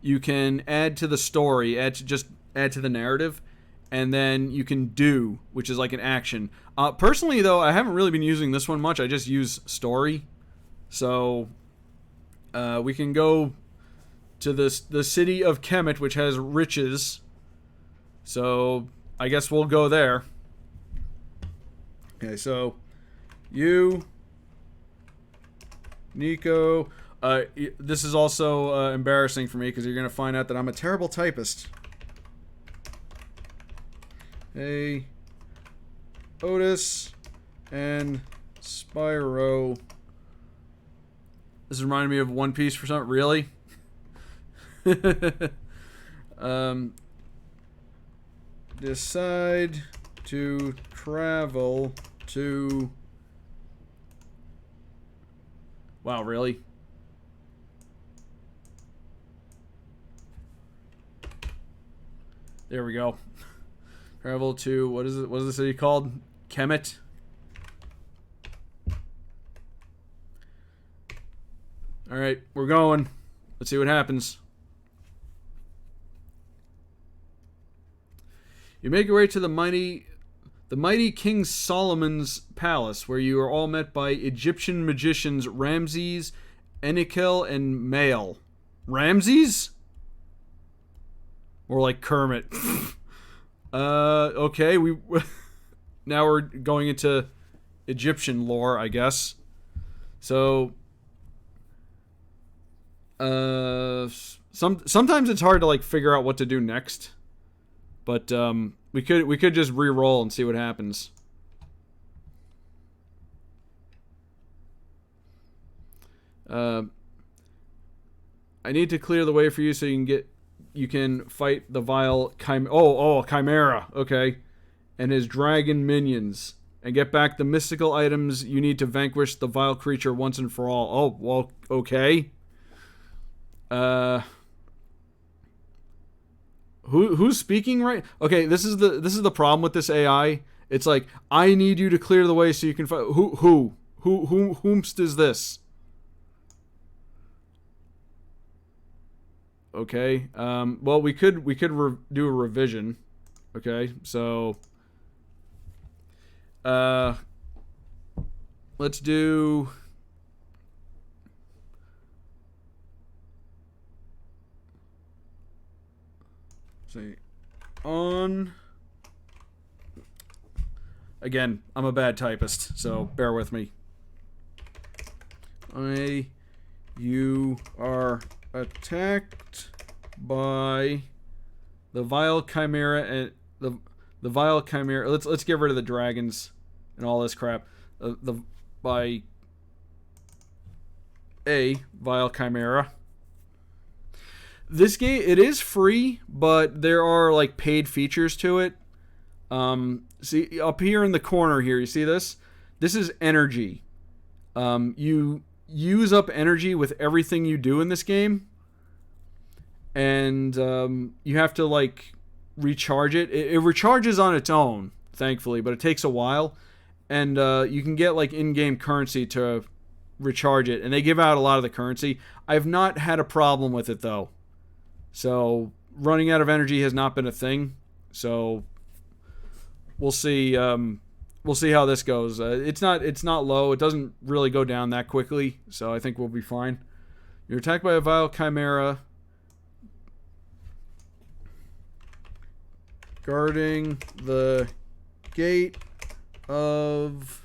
You can add to the story, add to the narrative. And then you can do, which is like an action. Personally, though, I haven't really been using this one much. I just use story. So, we can go to the city of Kermit, which has riches. So, I guess we'll go there. Okay, so, you, Nico. This is also embarrassing for me, because you're going to find out that I'm a terrible typist. Hey, Otis and Spyro. This reminded me of One Piece for something. Really? Decide to travel to... Wow, really? There we go. Travel to, what is it? What is the city called? Kermit? Alright, we're going. Let's see what happens. You make your way to the mighty King Solomon's palace, where you are all met by Egyptian magicians Ramses, Enikel, and Mael. Ramses? Or like Kermit. Okay, now we're going into Egyptian lore, I guess. So, sometimes it's hard to like figure out what to do next, but we could just re-roll and see what happens. I need to clear the way for you so you can fight the vile Chimera, okay, and his dragon minions, and get back the mystical items you need to vanquish the vile creature once and for all. Oh, well, okay. Who's speaking right? Okay, this is the problem with this AI. It's like, I need you to clear the way so you can fight. Whomst is this? Okay. Well, we could do a revision. Okay. So, let's do. See, on. Again, I'm a bad typist, so bear with me. You are attacked by the vile chimera and the vile chimera. Let's get rid of the dragons and all this crap. By a vile chimera. This game, it is free, but there are like paid features to it. See up here in the corner here, you see this? This is energy. You use up energy with everything you do in this game, and you have to like recharge it. It recharges on its own, thankfully, but it takes a while, and you can get like in-game currency to recharge it, and they give out a lot of the currency. I've not had a problem with it though, so running out of energy has not been a thing. So we'll see. We'll see how this goes. It's not low. It doesn't really go down that quickly, so I think we'll be fine. You're attacked by a vile chimera. Guarding the gate of...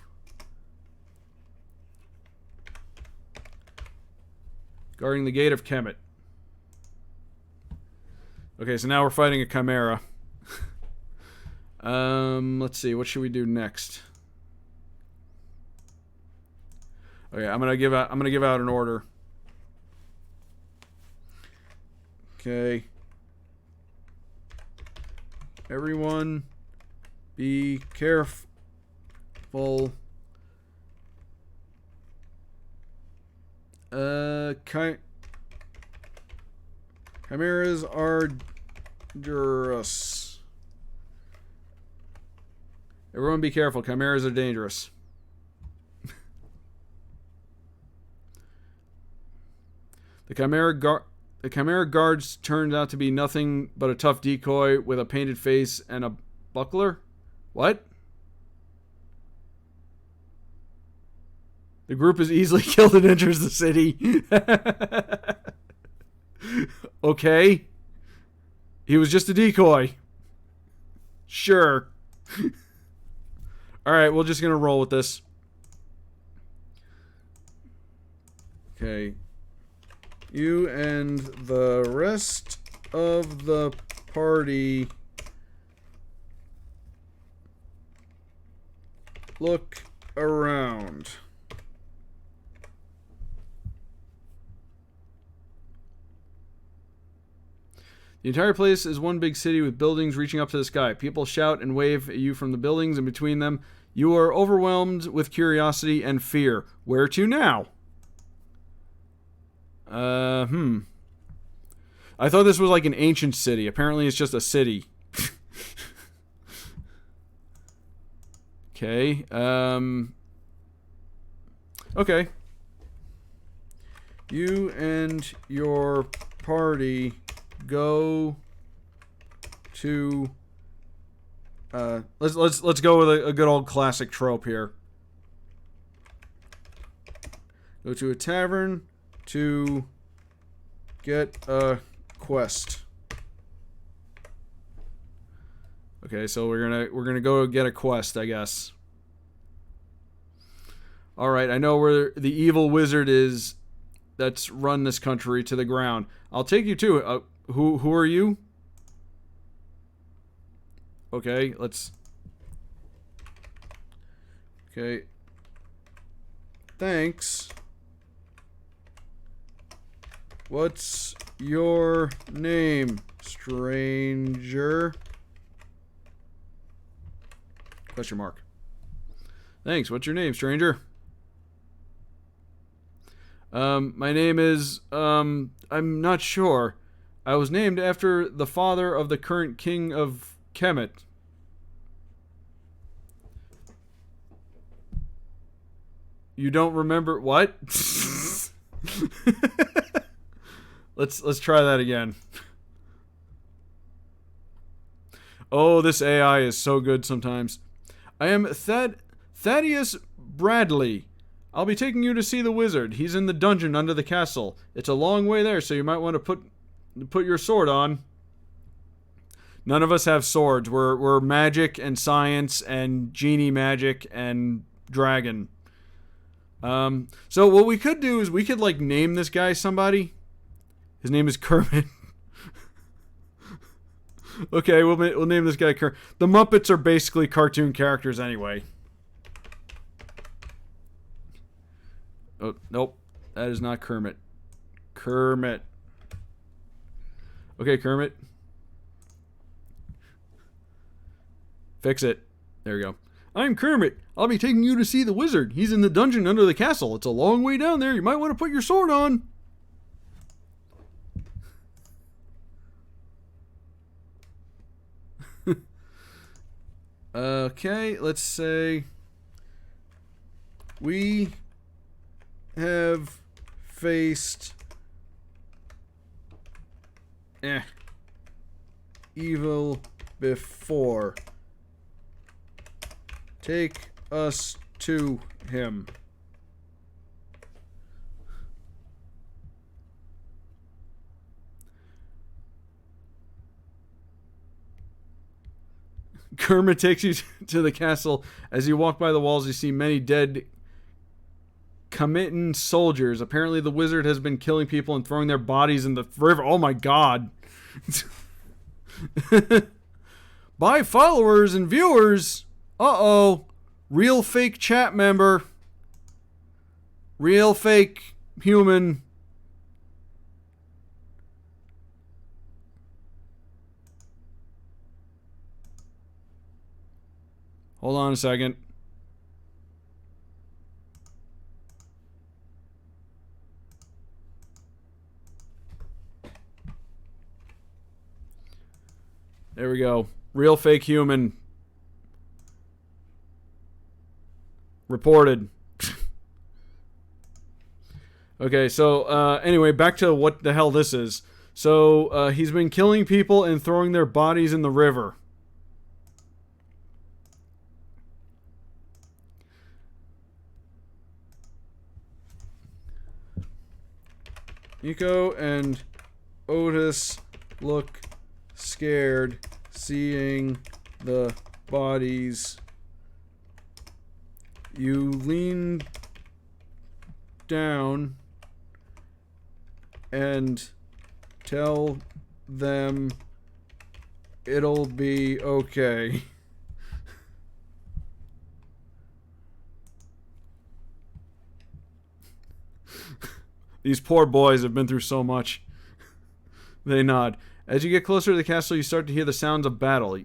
Guarding the gate of Kermit. Okay, so now we're fighting a chimera. Let's see. What should we do next? Okay, I'm gonna give out an order. Okay. Everyone, be careful. Chimeras are dangerous. Everyone be careful. Chimeras are dangerous. The Chimera guards turned out to be nothing but a tough decoy with a painted face and a buckler? What? The group is easily killed and enters the city. Okay. He was just a decoy. Sure. Alright, we're just gonna roll with this. Okay. You and the rest of the party look around. The entire place is one big city with buildings reaching up to the sky. People shout and wave at you from the buildings, and between them, you are overwhelmed with curiosity and fear. Where to now? I thought this was like an ancient city. Apparently it's just a city. Okay. Okay. You and your party go to let's go with a good old classic trope here. Go to a tavern to get a quest. Okay, so we're gonna go get a quest, I guess. All right, I know where the evil wizard is that's run this country to the ground. I'll take you to it. Who are you? Okay, let's. Okay. Thanks. What's your name, stranger? Question mark. Thanks. What's your name, stranger? My name is, I'm not sure. I was named after the father of the current king of Kermit. You don't remember what? Let's try that again. Oh, this AI is so good sometimes. I am Thaddeus Bradley. I'll be taking you to see the wizard. He's in the dungeon under the castle. It's a long way there, so you might want to put your sword on. None of us have swords. We're magic and science and genie magic and dragon. So what we could do is we could like name this guy somebody. His name is Kermit. Okay, we'll name this guy Kermit. The Muppets are basically cartoon characters anyway. Oh, nope. That is not Kermit. Kermit. Okay, Kermit. Fix it. There we I'm Kermit. I'll be taking you to see the wizard. He's in the dungeon under the castle. It's a long way down there. You might want to put your sword on. Okay, let's say we have faced evil before. Take us to him. Kermit takes you to the castle. As you walk by the walls, you see many dead Khmitan soldiers. Apparently, the wizard has been killing people and throwing their bodies in the river. Oh my god. Bye, followers and viewers. Uh-oh. Real fake chat member. Real fake human. Hold on a second. There we go. Real fake human. Reported. Okay, so anyway, back to what the hell this is. So he's been killing people and throwing their bodies in the river. Nico and Otis look scared seeing the bodies. You lean down and tell them it'll be okay. These poor boys have been through so much. They nod. As you get closer to the castle, you start to hear the sounds of battle.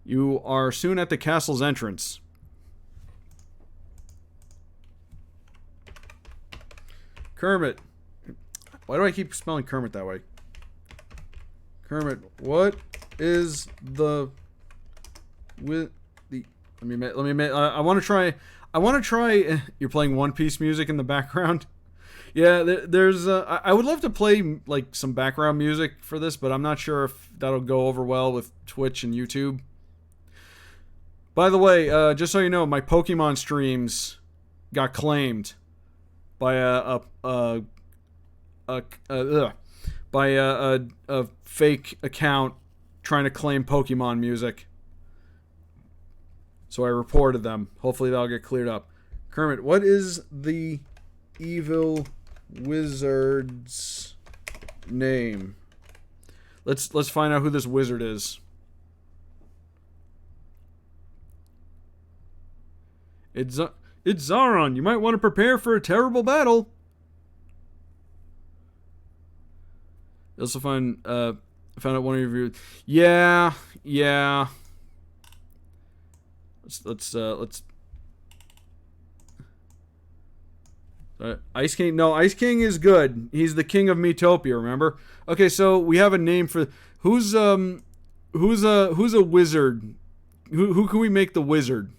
You are soon at the castle's entrance. Kermit. Why do I keep spelling Kermit that way? Kermit, what is the with the? Let me. I want to try. You're playing One Piece music in the background. Yeah, there's. I would love to play like some background music for this, but I'm not sure if that'll go over well with Twitch and YouTube. By the way, just so you know, my Pokemon streams got claimed by a fake account trying to claim Pokemon music. So I reported them. Hopefully that'll get cleared up. Kermit, what is the evil wizard's name? Let's find out who this wizard is. It's Zaron. You might want to prepare for a terrible battle. You also found out one of your viewers. Yeah. Let's Ice King. No, Ice King is good. He's the king of Miitopia. Remember? Okay, so we have a name for who's a wizard. Who can we make the wizard?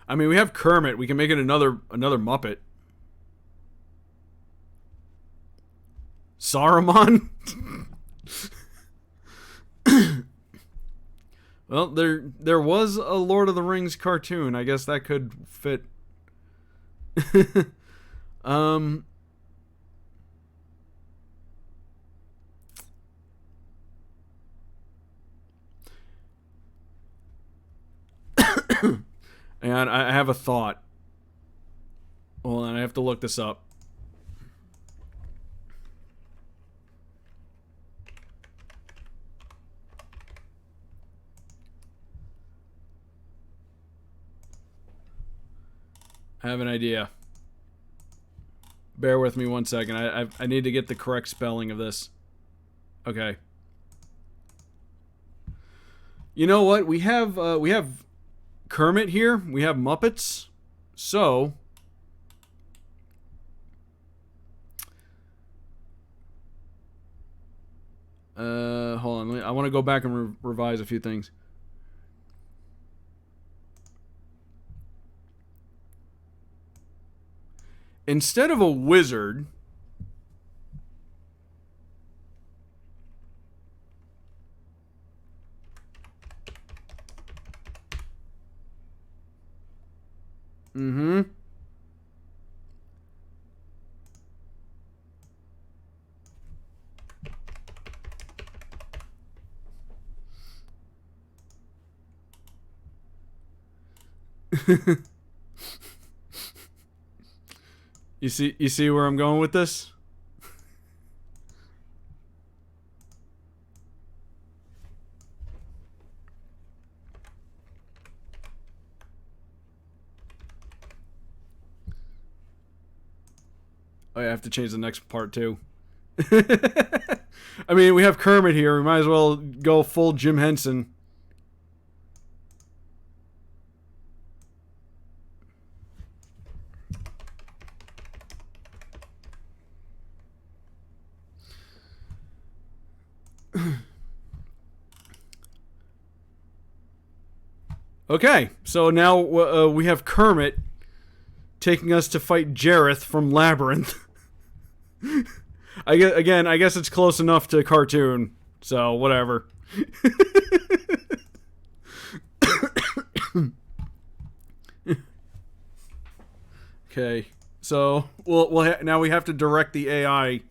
I mean, we have Kermit. We can make it another Muppet. Saruman? Well, there was a Lord of the Rings cartoon. I guess that could fit. And I have a thought. Hold on, I have to look this up. I have an idea. Bear with me one second. I need to get the correct spelling of this. Okay. You know what? We have Kermit here. We have Muppets. So hold on. I want to go back and revise a few things. Instead of a wizard, mm-hmm. You see where I'm going with this? Oh, yeah, I have to change the next part too. I mean, we have Kermit here. We might as well go full Jim Henson. Okay, so now we have Kermit taking us to fight Jareth from Labyrinth. I guess it's close enough to cartoon, so whatever. Okay, so now we have to direct the AI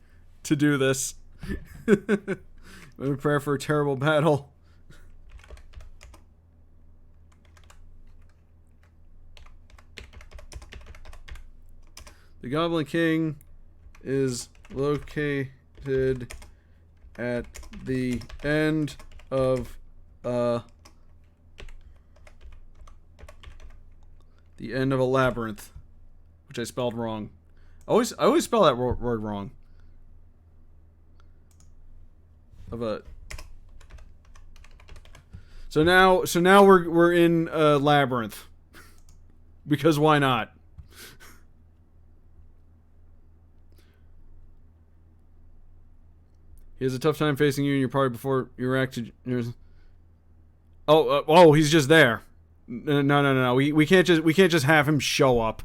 to do this. Prepare for a terrible battle. The Goblin King is located at the end of a labyrinth, which I spelled wrong. I always spell that word wrong. So now we're in a labyrinth. Because why not? He has a tough time facing you and your party before you react to yours. Oh, he's just there. No. We can't just have him show up.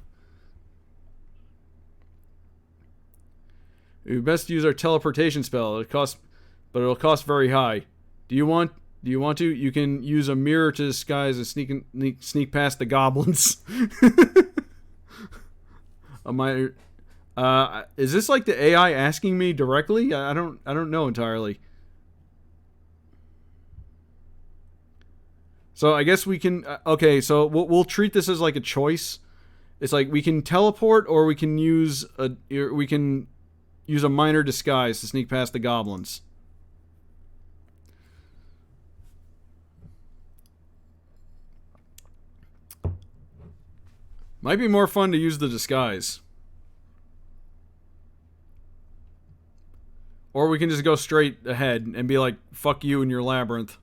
We best use our teleportation spell. It'll cost very high. Do you want to? You can use a mirror to disguise and sneak past the goblins. Is this like the AI asking me directly? I don't know entirely. So I guess we can. Okay, so we'll treat this as like a choice. It's like we can teleport, or we can use a minor disguise to sneak past the goblins. Might be more fun to use the disguise. Or we can just go straight ahead and be like, fuck you and your labyrinth.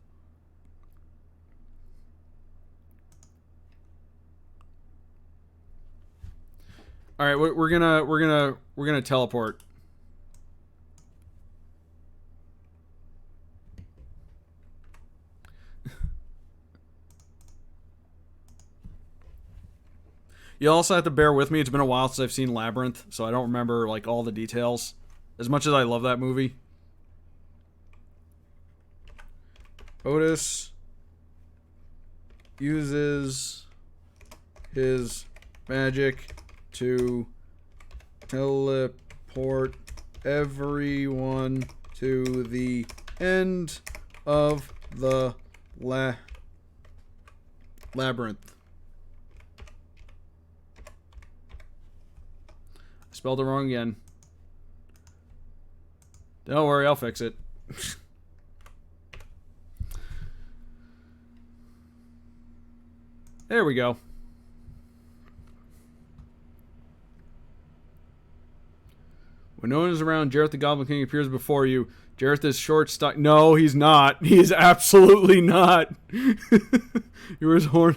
Alright, we're gonna teleport. You also have to bear with me. It's been a while since I've seen Labyrinth, so I don't remember like all the details. As much as I love that movie. Otis uses his magic to teleport everyone to the end of the labyrinth. I spelled it wrong again. Don't worry, I'll fix it. There we go. When no one is around, Jareth the Goblin King appears before you. Jareth is short, stock. No, he's not. He's absolutely not. He wears horn.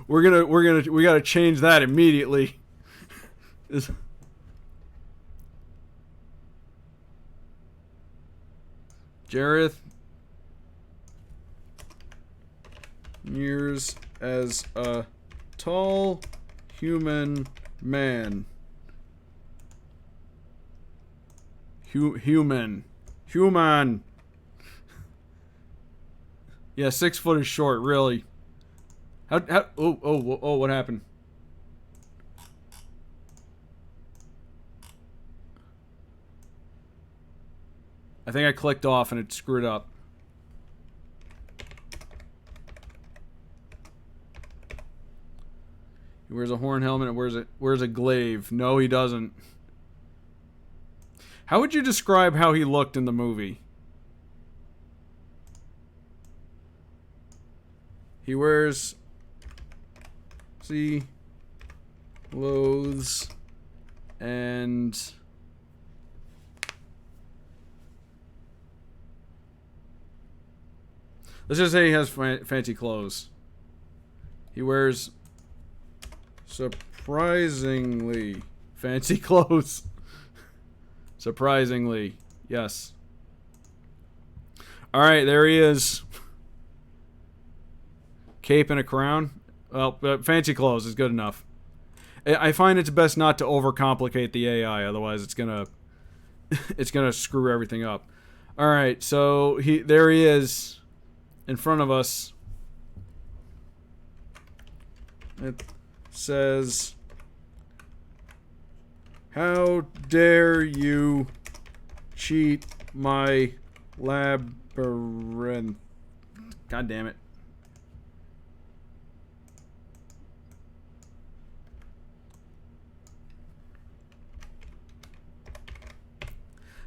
We gotta change that immediately. Jareth appears as a tall human man. Human. Yeah, 6 foot is short, really. Oh, what happened? I think I clicked off and it screwed up. He wears a horn helmet and wears a glaive. No, he doesn't. How would you describe how he looked in the movie? He wears clothes and let's just say he has fancy clothes. He wears surprisingly fancy clothes. Surprisingly, yes. Alright, there he is. Cape and a crown. Well, fancy clothes is good enough. I find it's best not to overcomplicate the AI, otherwise it's gonna screw everything up. Alright, so there he is in front of us. It says, "How dare you cheat my labyrinth." God damn it.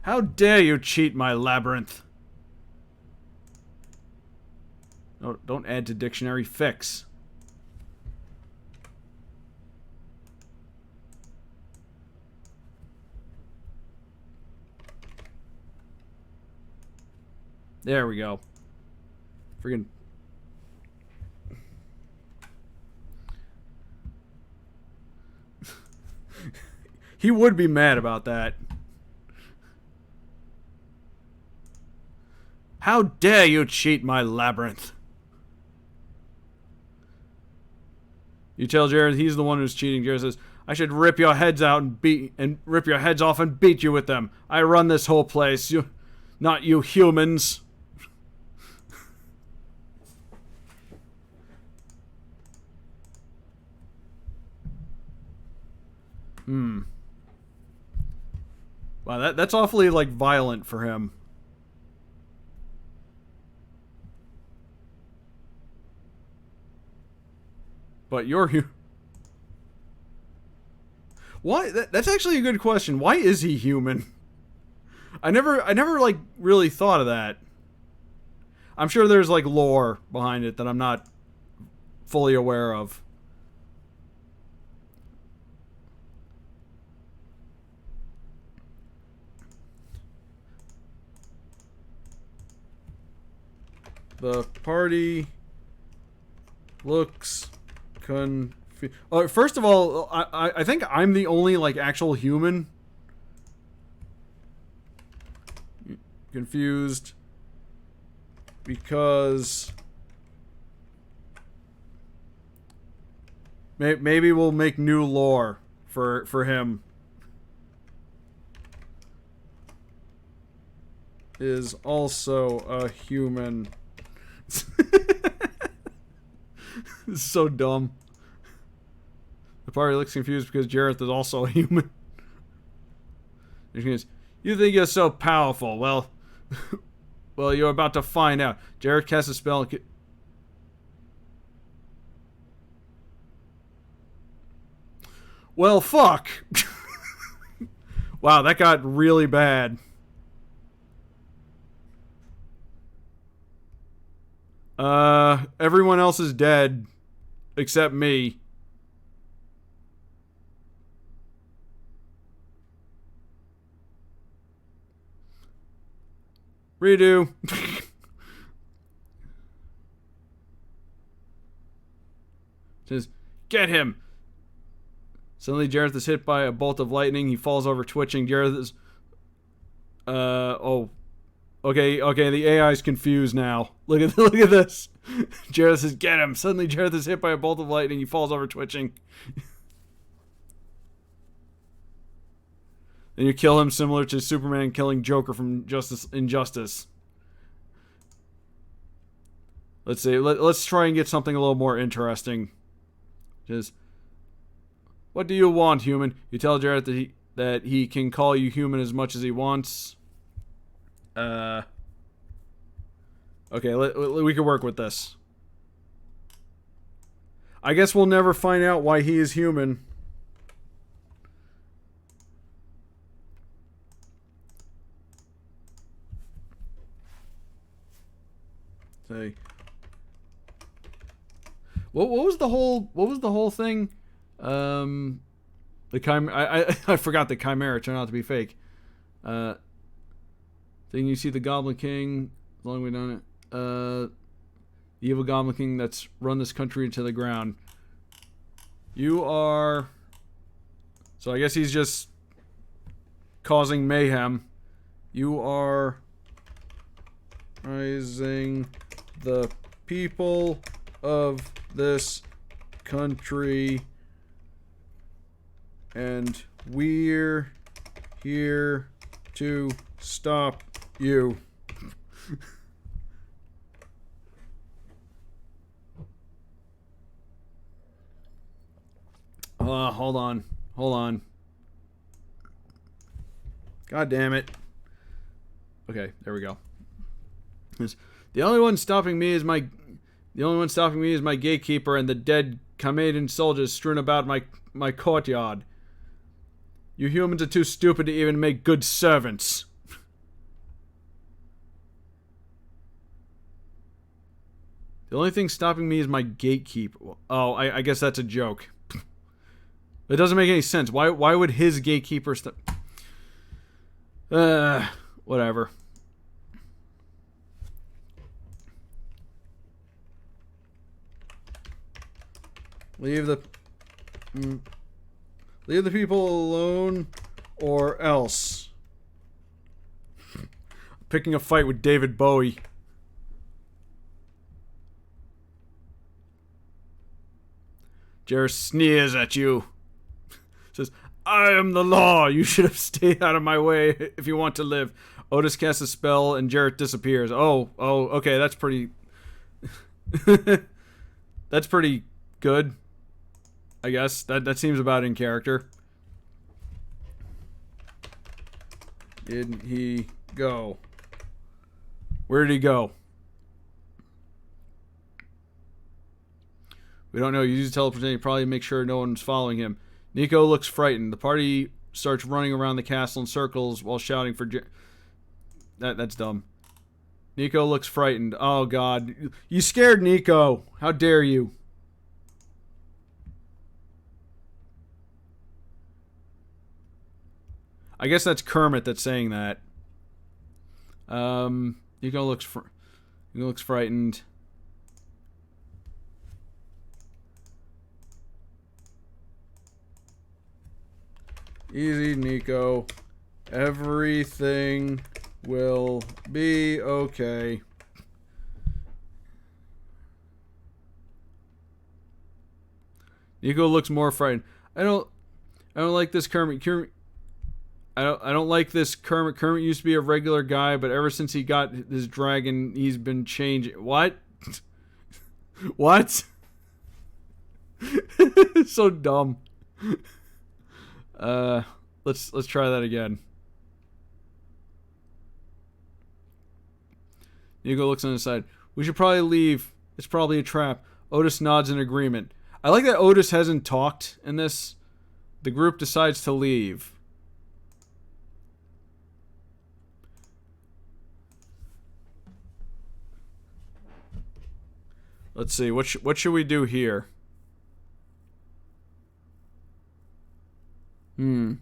How dare you cheat my labyrinth? No, don't add to dictionary. Fix. There we go. Friggin' he would be mad about that. How dare you cheat my labyrinth? You tell Jareth he's the one who's cheating. Jareth says, "I should rip your heads out and rip your heads off and beat you with them. I run this whole place. Not you humans." Wow, that's awfully, like, violent for him. But you're why? That's actually a good question. Why is he human? I never like really thought of that. I'm sure there's like lore behind it that I'm not fully aware of. The party looks first of all, I think I'm the only like actual human confused because maybe we'll make new lore for him. Is also a human. This is so dumb. The party looks confused because Jareth is also a human. You think you're so powerful? Well, well, you're about to find out. Jareth casts a spell. Well, fuck. Wow, that got really bad. Everyone else is dead except me. Redo. Says, get him. Suddenly, Jareth is hit by a bolt of lightning. He falls over, twitching. Jareth is... oh. Okay, the AI is confused now. Look at this. Jareth says, get him. Suddenly, Jareth is hit by a bolt of lightning. He falls over, twitching. Then you kill him, similar to Superman killing Joker from Injustice. Let's see. Let's try and get something a little more interesting. Just, what do you want, human? You tell Jareth that he can call you human as much as he wants. Okay, we can work with this. I guess we'll never find out why he is human. Say, what was the whole thing? The I forgot the Chimera turned out to be fake. Then you see the Goblin King. As long as we done it. The evil Goblin King that's run this country into the ground. You are... So I guess he's just causing mayhem. You are rising the people of this country, and we're here to stop you. Hold on. God damn it. Okay, there we go. The only one stopping me is my gatekeeper and the dead Kamadan soldiers strewn about my courtyard. You humans are too stupid to even make good servants. The only thing stopping me is my gatekeeper. Oh, I guess that's a joke. It doesn't make any sense. Why would his gatekeeper stop? Whatever. Leave the people alone, or else. Picking a fight with David Bowie. Jareth sneers at you. Says, I am the law. You should have stayed out of my way if you want to live. Otis casts a spell and Jareth disappears. Oh, okay, that's pretty... that's pretty good. I guess. That seems about in character. Did he go? Where did he go? We don't know. You use teleportation, probably make sure no one's following him. Nico looks frightened. The party starts running around the castle in circles while shouting for... That's dumb. Nico looks frightened. Oh, God. You scared Nico. How dare you? I guess that's Kermit that's saying that. Nico looks frightened. Easy, Nico. Everything will be okay. Nico looks more frightened. I don't like this Kermit. I don't like this Kermit. Kermit used to be a regular guy, but ever since he got his dragon, he's been changing. What? What? So dumb. Let's try that again. Nico looks on the side. We should probably leave. It's probably a trap. Otis nods in agreement. I like that Otis hasn't talked in this. The group decides to leave. Let's see. What should we do here? Hmm. 'Cause,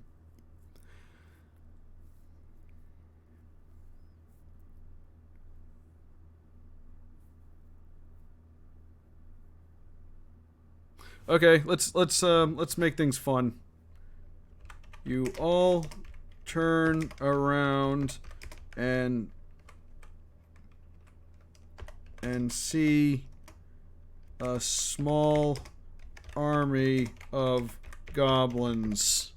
Okay, let's make things fun. You all turn around and see a small army of goblins.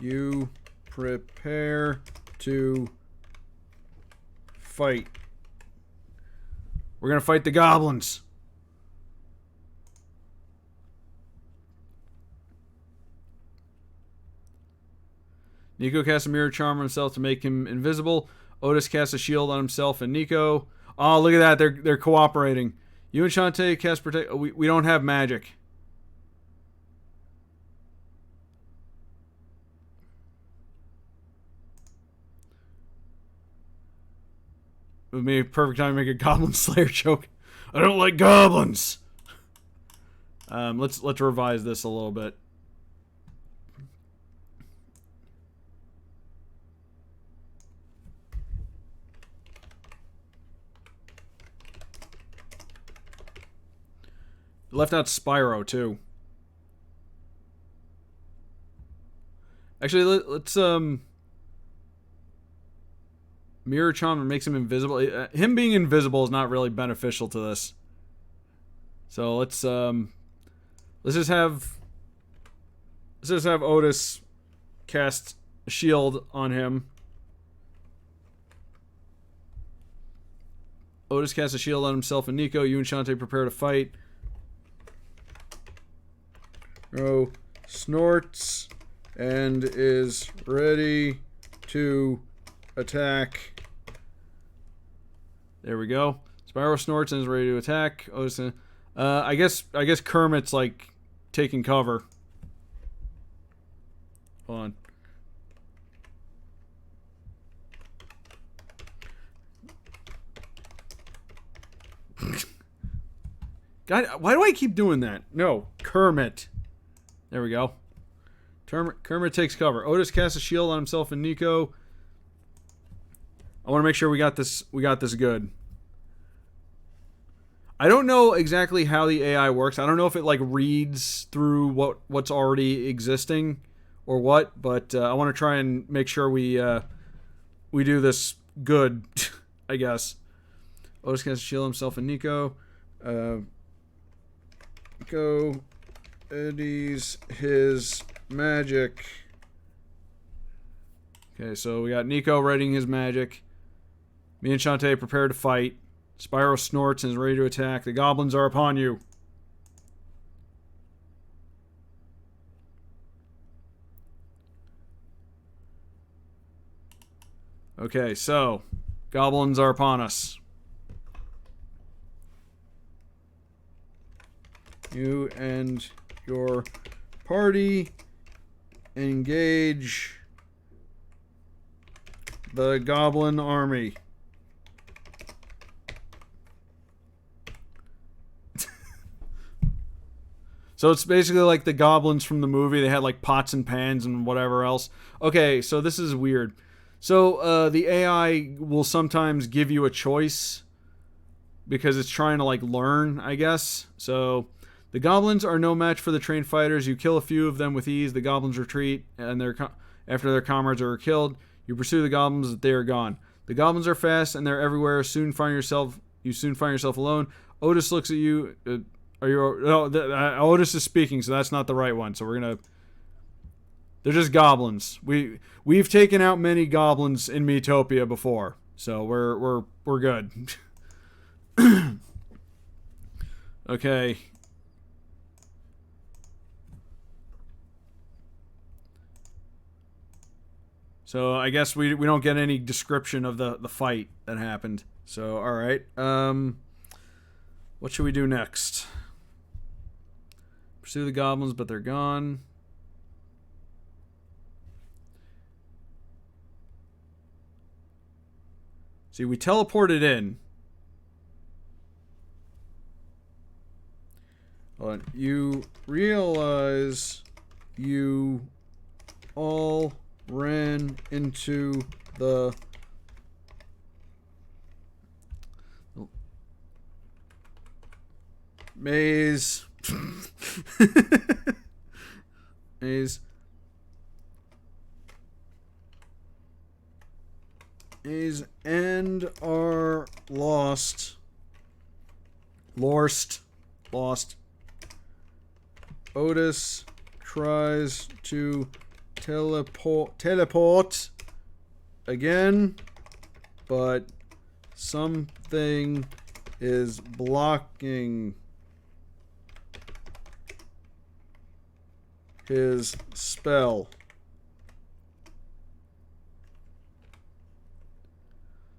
You prepare to fight. We're gonna fight the goblins. Nico casts a mirror charm on himself to make him invisible. Otis casts a shield on himself and Nico. Oh, look at that. They're cooperating. You and Shantae cast protect. We don't have magic. It would be a perfect time to make a Goblin Slayer joke. I don't like goblins. Let's revise this a little bit. Left out Spyro too. Actually, let's mirror charm makes him invisible. Him being invisible is not really beneficial to this. So let's just have Otis cast a shield on him. Otis casts a shield on himself and Nico. You and Shantae prepare to fight. Oh, snorts and is ready to attack. There we go. Spyro snorts and is ready to attack. Otis, I guess Kermit's like taking cover. Hold on. God, why do I keep doing that? No, Kermit. There we go. Kermit takes cover. Otis casts a shield on himself and Nico. I want to make sure we got this good. I don't know exactly how the AI works. I don't know if it like reads through what's already existing or what, but I want to try and make sure we do this good, I guess. Otis casts a shield on himself and Nico. Nico eddies his magic. Okay, so we got Nico readying his magic. Me and Shantae prepare to fight. Spyro snorts and is ready to attack. The goblins are upon you. Okay, so goblins are upon us. You and your party engage the goblin army. So it's basically like the goblins from the movie. They had like pots and pans and whatever else. Okay, so this is weird. So the AI will sometimes give you a choice because it's trying to like learn, I guess. So the goblins are no match for the trained fighters. You kill a few of them with ease. The goblins retreat, and after their comrades are killed, you pursue the goblins, but they are gone. The goblins are fast and they're everywhere. You soon find yourself alone. Otis looks at you. Otis is speaking, so that's not the right one. So they're just goblins. We've taken out many goblins in Miitopia before, so we're good. Okay. So I guess we don't get any description of the fight that happened. So all right. What should we do next? Pursue the goblins, but they're gone. See, we teleported in. Hold on. You realize you all ran into the Maze. Maze. Maze and are lost. Lost. Otis tries to teleport again, but something is blocking his spell.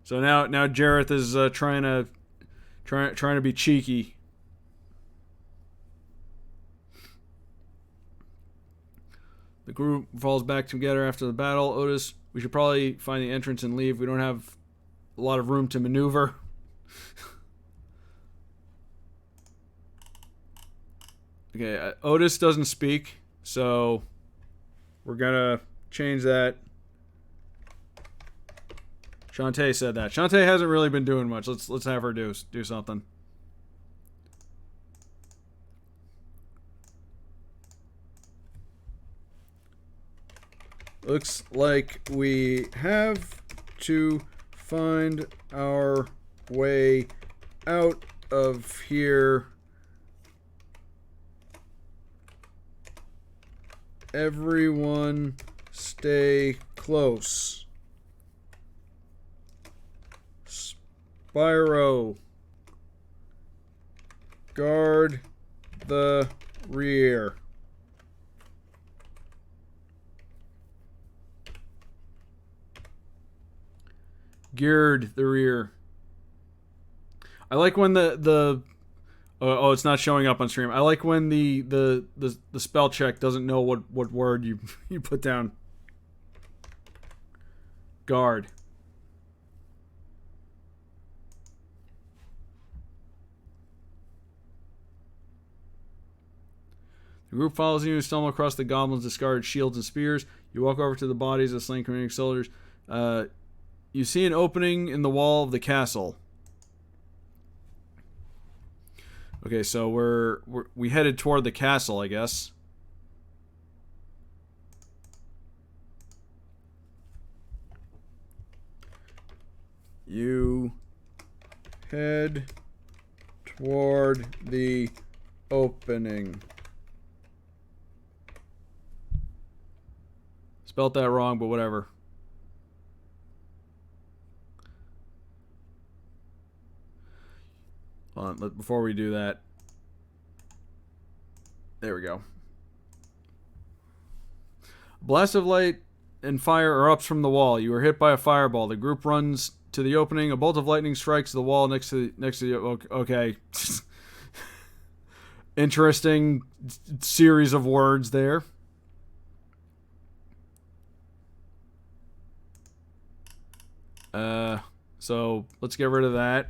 So now Jareth is trying to be cheeky. The group falls back together after the battle. Otis, we should probably find the entrance and leave. We don't have a lot of room to maneuver. Okay, Otis doesn't speak, so we're gonna change that. Shantae said that. Shantae hasn't really been doing much. Let's have her do something. Looks like we have to find our way out of here. Everyone stay close. Spyro, guard the rear. Geared the rear. I like when the it's not showing up on stream. I like when the spell check doesn't know what word you put down. Guard. The group follows you and stumble across the goblins' discarded shields and spears. You walk over to the bodies of slain Kermit soldiers. You see an opening in the wall of the castle. Okay, so we headed toward the castle, I guess. You head toward the opening. Spelt that wrong, but whatever. Hold on, before we do that. There we go. A blast of light and fire erupts from the wall. You are hit by a fireball. The group runs to the opening. A bolt of lightning strikes the wall next to you. Okay. Interesting series of words there. So let's get rid of that.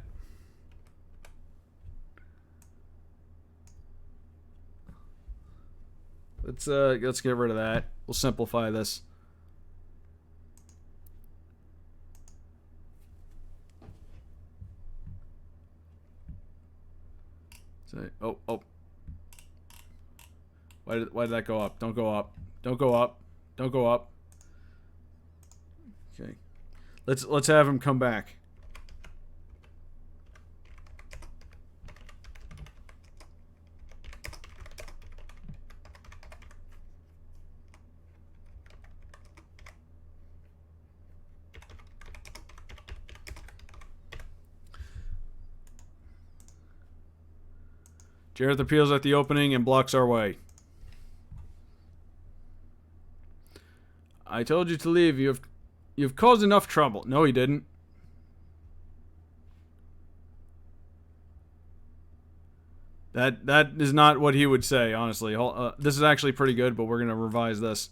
Let's get rid of that. We'll simplify this. So, oh. Why did that go up? Don't go up. Don't go up. Don't go up. Okay. Let's have him come back. Jareth appeals at the opening and blocks our way. I told you to leave. You've caused enough trouble. No, he didn't. That is not what he would say, honestly. This is actually pretty good, but we're going to revise this.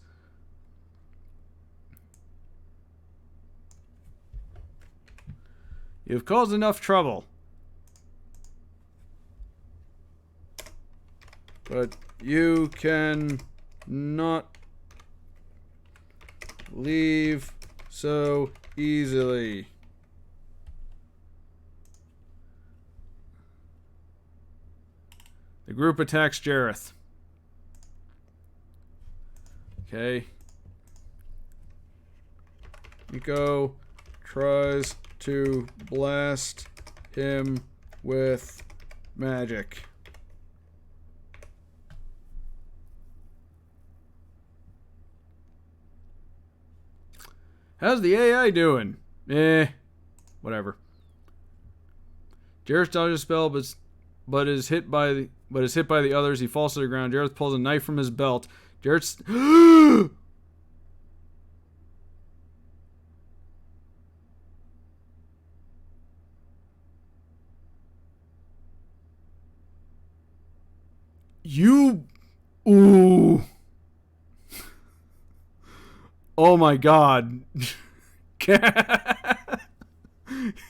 You've caused enough trouble. But you can not leave so easily. The group attacks Jareth. Okay. Miko tries to blast him with magic. How's the AI doing? Whatever. Jareth dodges a spell, but is hit by the others. He falls to the ground. Jareth pulls a knife from his belt. Jareth's You ooh. Oh my god.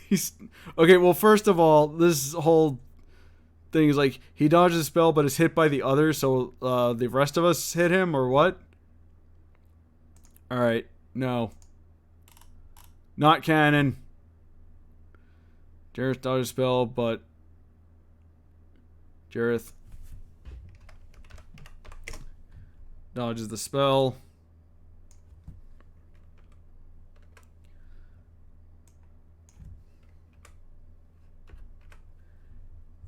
He's okay, well first of all, this whole thing is like he dodges a spell but is hit by the others, so the rest of us hit him or what? Alright, no. Not canon. Jareth dodges a spell, but Jareth dodges the spell.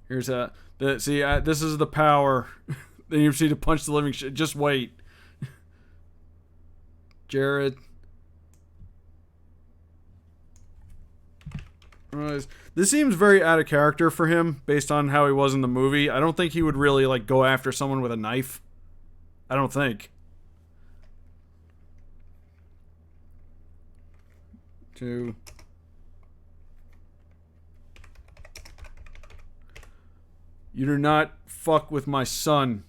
Here's a see. This is the power. Then you see to punch the living shit. Just wait, Jared. This seems very out of character for him, based on how he was in the movie. I don't think he would really like go after someone with a knife. I don't think. 2. You do not fuck with my son.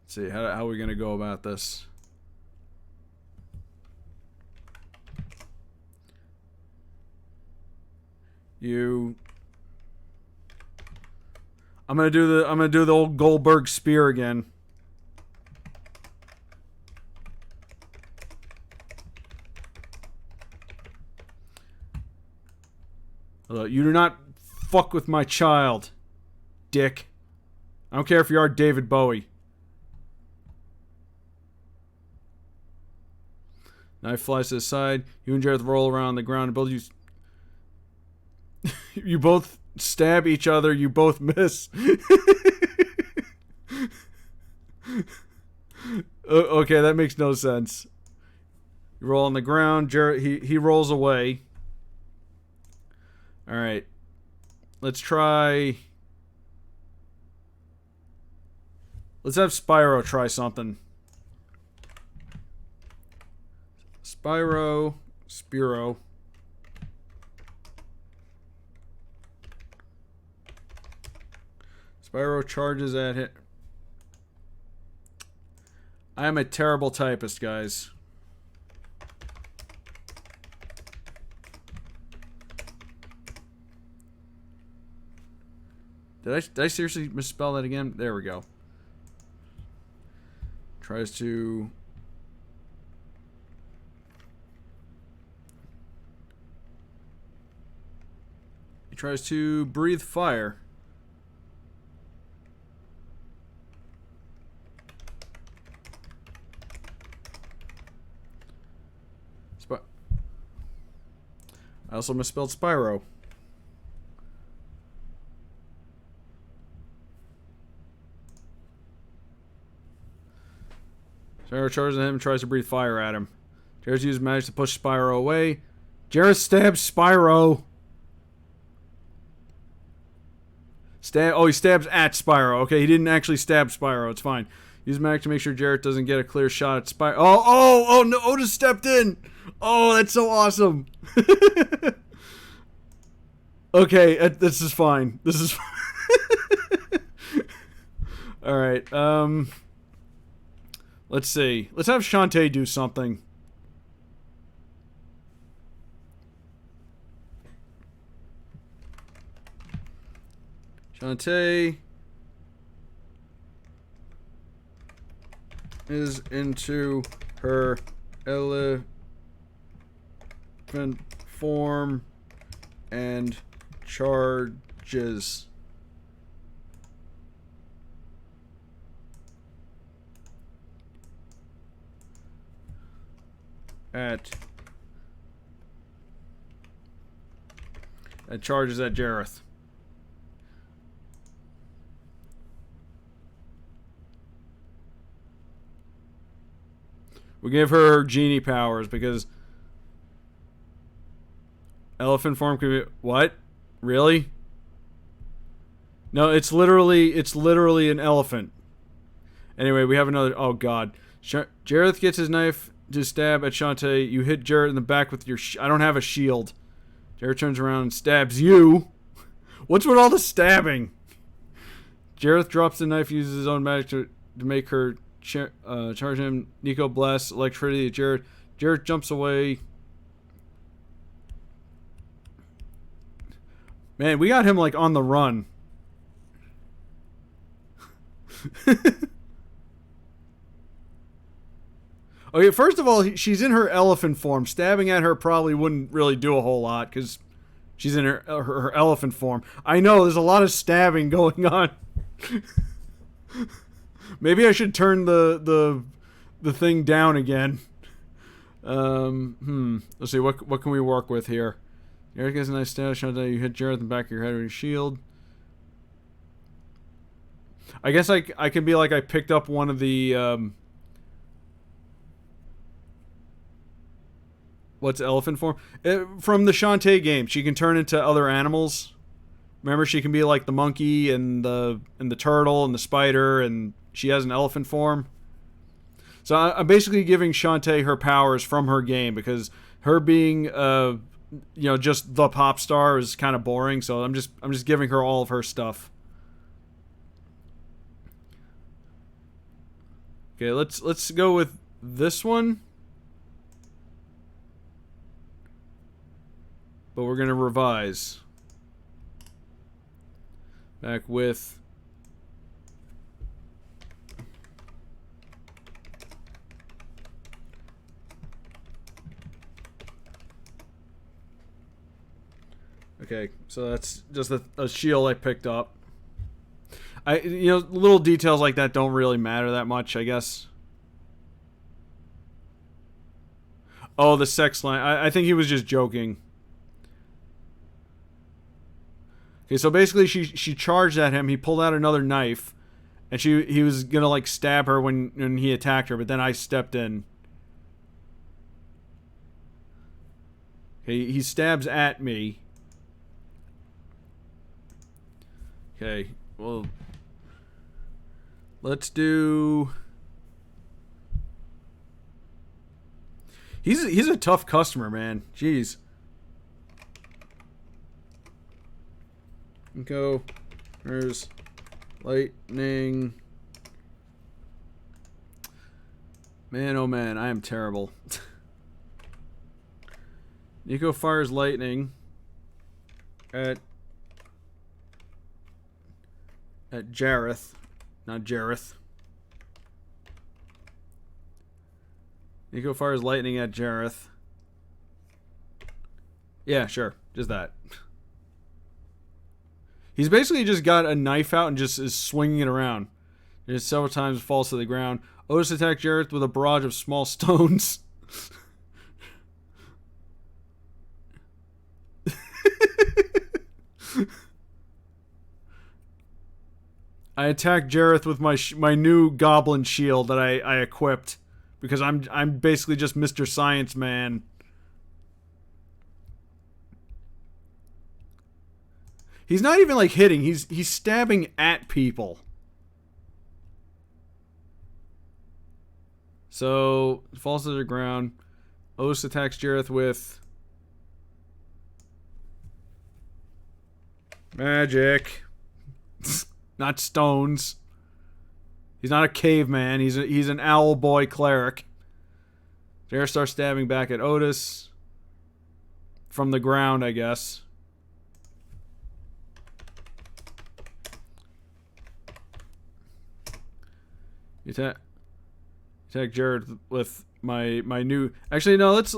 Let's see, how are we going to go about this? I'm gonna do the old Goldberg spear again. You do not fuck with my child, dick. I don't care if you are David Bowie. Knife flies to the side. You and Jareth roll around on the ground and both you both stab each other. You both miss. Okay, that makes no sense. You roll on the ground. Jareth, he rolls away. All right, let's try. Let's have Spyro try something. Spyro. Spyro charges at him. I am a terrible typist, guys. Did I seriously misspell that again? There we go. Tries to... He tries to breathe fire. I also misspelled Spyro. Spyro charges at him and tries to breathe fire at him. Jareth uses magic to push Spyro away. Jareth stabs Spyro. He stabs at Spyro. Okay, he didn't actually stab Spyro. It's fine. Use magic to make sure Jareth doesn't get a clear shot at Spyro. Oh no, Otis stepped in. Oh, that's so awesome. Okay, this is fine. This is fine. All right. Let's see. Let's have Shantae do something. Shantae. is into her elephant form and charges. Charges at Jareth. We give her genie powers because elephant form could be what? Really? No, it's literally an elephant. Anyway, we have another. Oh God, Jareth gets his knife to stab at Shantae. You hit Jareth in the back with your. I don't have a shield. Jareth turns around and stabs you. What's with all the stabbing? Jareth drops the knife, uses his own magic to make her charge him. Nico blasts electricity at Jareth. Jareth jumps away. Man, we got him like on the run. Okay, first of all, she's in her elephant form. Stabbing at her probably wouldn't really do a whole lot because she's in her elephant form. I know there's a lot of stabbing going on. Maybe I should turn the thing down again. Let's see what can we work with here. Eric has a nice stab. You hit Jareth in the back of your head with your shield. I guess I could be like I picked up one of the what's elephant form? From the Shantae game, she can turn into other animals. Remember, she can be like the monkey and the turtle and the spider, and she has an elephant form. So I'm basically giving Shantae her powers from her game because her being just the pop star is kind of boring. So I'm just giving her all of her stuff. Okay, let's go with this one. But we're going to revise. Back with... Okay, so that's just a shield I picked up. Little details like that don't really matter that much, I guess. Oh, the sex line. I think he was just joking. Okay, so basically she charged at him. He pulled out another knife, and he was gonna like stab her when he attacked her, but then I stepped in. Okay, he stabs at me. Okay, well, let's do. He's a tough customer, man. Jeez. Go. There's lightning. Man, oh man, I am terrible. Nico fires lightning at Jareth, not Jareth. Nico fires lightning at Jareth. Yeah, sure, just that. He's basically just got a knife out and just is swinging it around. And several times falls to the ground. Otis attacks Jareth with a barrage of small stones. I attack Jareth with my new Goblin shield that I equipped because I'm basically just Mr. Science Man. He's not even like hitting. He's stabbing at people. So falls to the ground. Otis attacks Jareth with magic. Not stones. He's not a caveman. He's an owl boy cleric. Jareth starts stabbing back at Otis. From the ground, I guess. Attack Jareth with my new. Actually, no. Let's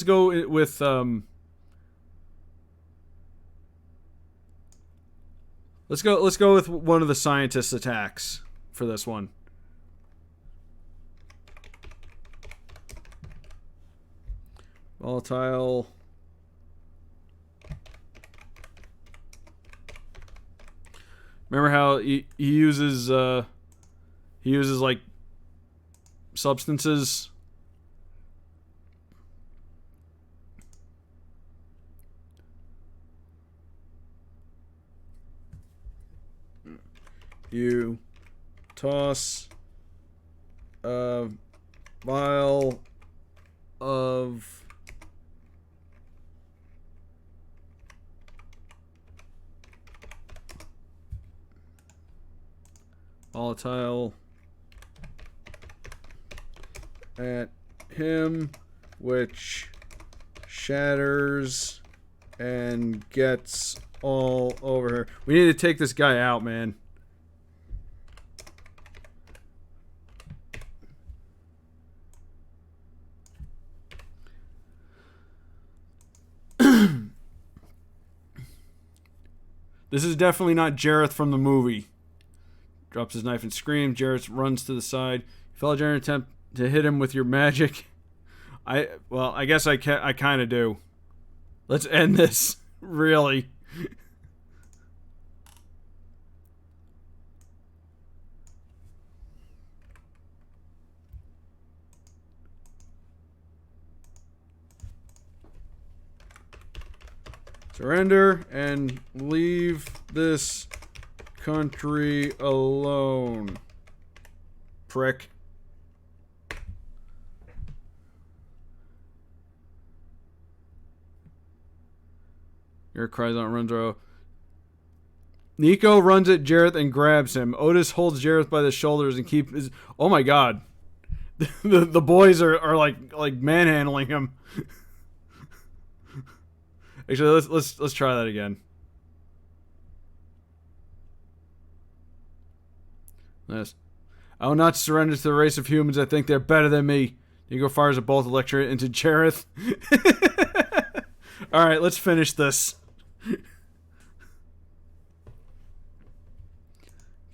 go with Let's go with one of the scientists' attacks for this one. Volatile. Remember how he uses like substances. You toss a vial of volatile at him, which shatters and gets all over her. We need to take this guy out, man. This is definitely not Jareth from the movie. Drops his knife and screams. Jareth runs to the side. Fellow Jareth attempt to hit him with your magic. I guess I kind of do. Let's end this. Really. Surrender and leave this country alone. Prick. Your cries out, runs out. Nico runs at Jareth and grabs him. Otis holds Jareth by the shoulders and keep his. Oh my god. the boys are like manhandling him. Actually, let's try that again. Yes. I will not surrender to the race of humans that think they're better than me. Nico fires a bolt of lecture into Jareth. Alright, let's finish this.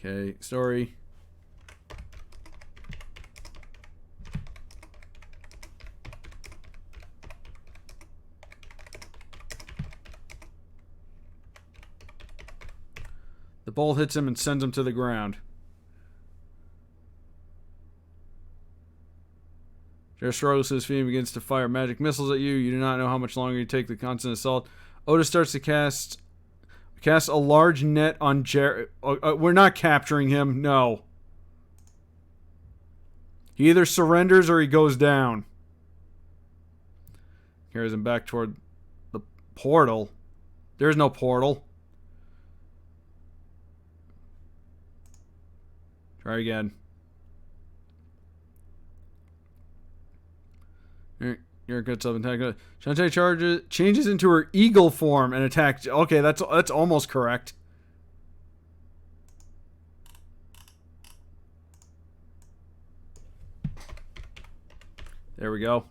Okay, story. The bolt hits him and sends him to the ground. Jareth struggles to his feet and begins to fire magic missiles at you. You do not know how much longer you take the constant assault. Otis starts to cast a large net on Jareth. We're not capturing him. No. He either surrenders or he goes down. Carries him back toward the portal. There's no portal. Try again. You're a good sub-attack. Shantae changes into her eagle form and attacks. Okay, that's almost correct. There we go.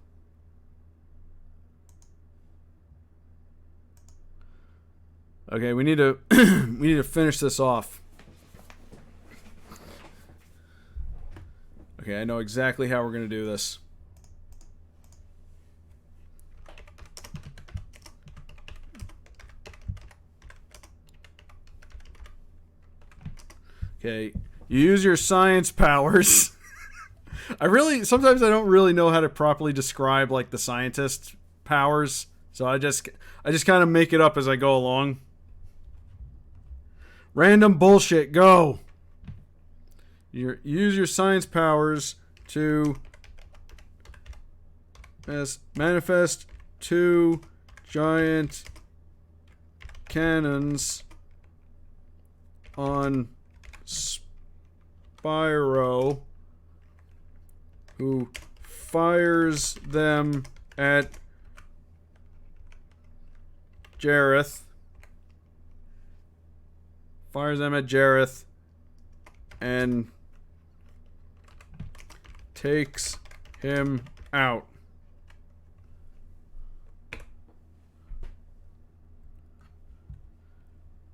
Okay, we need to we need to finish this off. Okay, I know exactly how we're going to do this. Okay, you use your science powers. Sometimes I don't really know how to properly describe like the scientist powers, so I just kind of make it up as I go along. Random bullshit, go. Use your science powers to manifest 2 giant cannons on Spyro, who fires them at Jareth. And takes him out.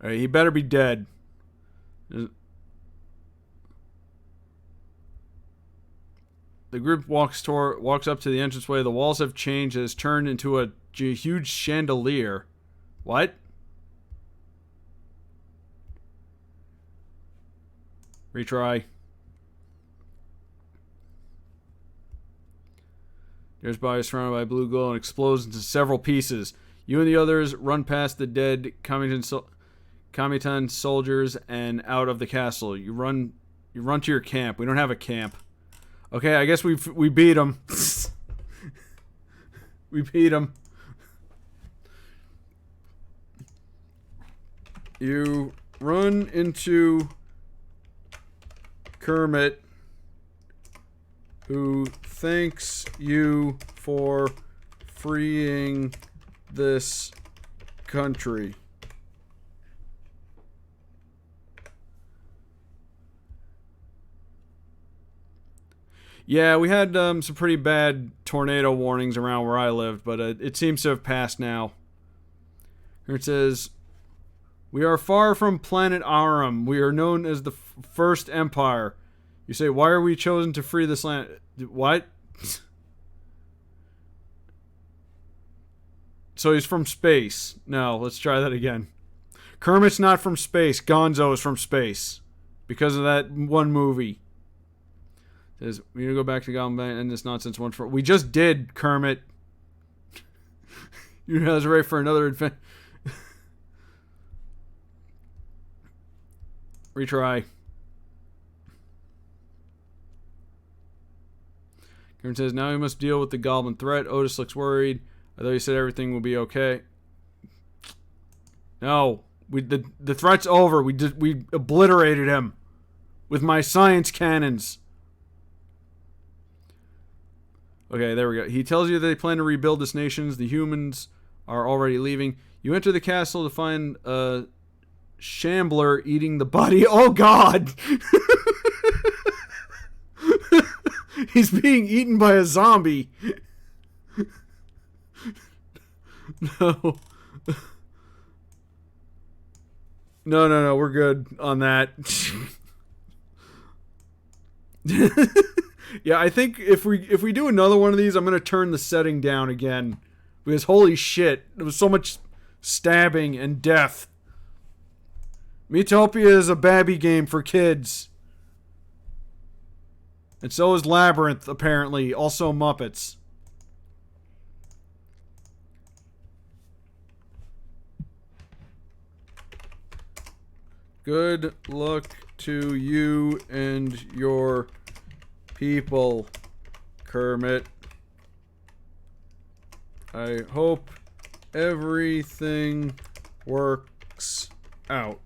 Alright, he better be dead. The group walks up to the entranceway. The walls have changed. It has turned into a huge chandelier. What? Retry. There's body surrounded by blue glow and explodes into several pieces. You and the others run past the dead Kamitan soldiers and out of the castle. You run to your camp. We don't have a camp. Okay, I guess we beat him. We beat him. You run into Kermit, who thanks you for freeing this country. Yeah, we had some pretty bad tornado warnings around where I lived, but it seems to have passed now. Here it says, we are far from planet Arum. We are known as the First Empire. You say, why are we chosen to free this land? What? So he's from space. No, let's try that again. Kermit's not from space. Gonzo is from space. Because of that one movie. Says, we need to go back to Goblin and end this nonsense once for... We just did, Kermit. You guys are ready for another adventure. Retry. Kermit says, now we must deal with the Goblin threat. Otis looks worried. I thought you said everything will be okay. No. The threat's over. We obliterated him. With my science cannons. Okay, there we go. He tells you that they plan to rebuild this nation. The humans are already leaving. You enter the castle to find a shambler eating the body. Oh, God! He's being eaten by a zombie. No. No. We're good on that. Yeah, I think if we do another one of these, I'm gonna turn the setting down again, because holy shit, there was so much stabbing and death. Miitopia is a babby game for kids, and so is Labyrinth, apparently. Also Muppets. Good luck to you and your people, Kermit. I hope everything works out.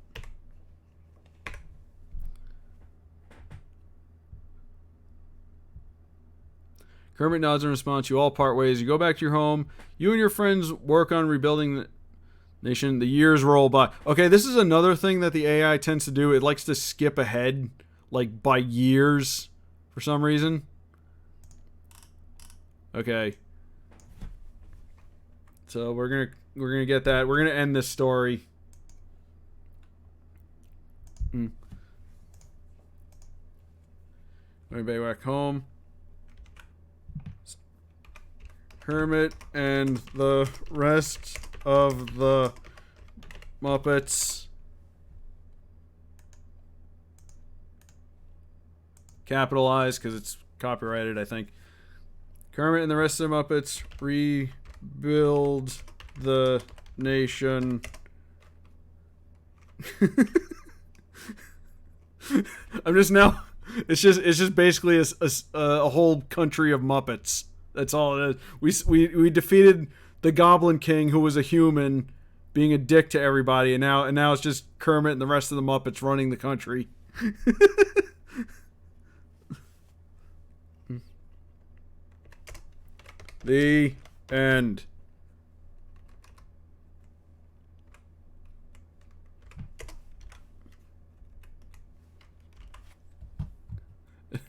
Kermit nods in response. You all part ways. You go back to your home. You and your friends work on rebuilding the nation. The years roll by. Okay, this is another thing that the AI tends to do. It likes to skip ahead, like, by years. For some reason. Okay. So we're gonna get that. We're gonna end this story. Everybody back home. Kermit and the rest of the Muppets. Capitalized because it's copyrighted, I think. Kermit and the rest of the Muppets rebuild the nation. I'm just now. It's just basically a whole country of Muppets. That's all it is. We defeated the Goblin King, who was a human, being a dick to everybody, and now it's just Kermit and the rest of the Muppets running the country. The end.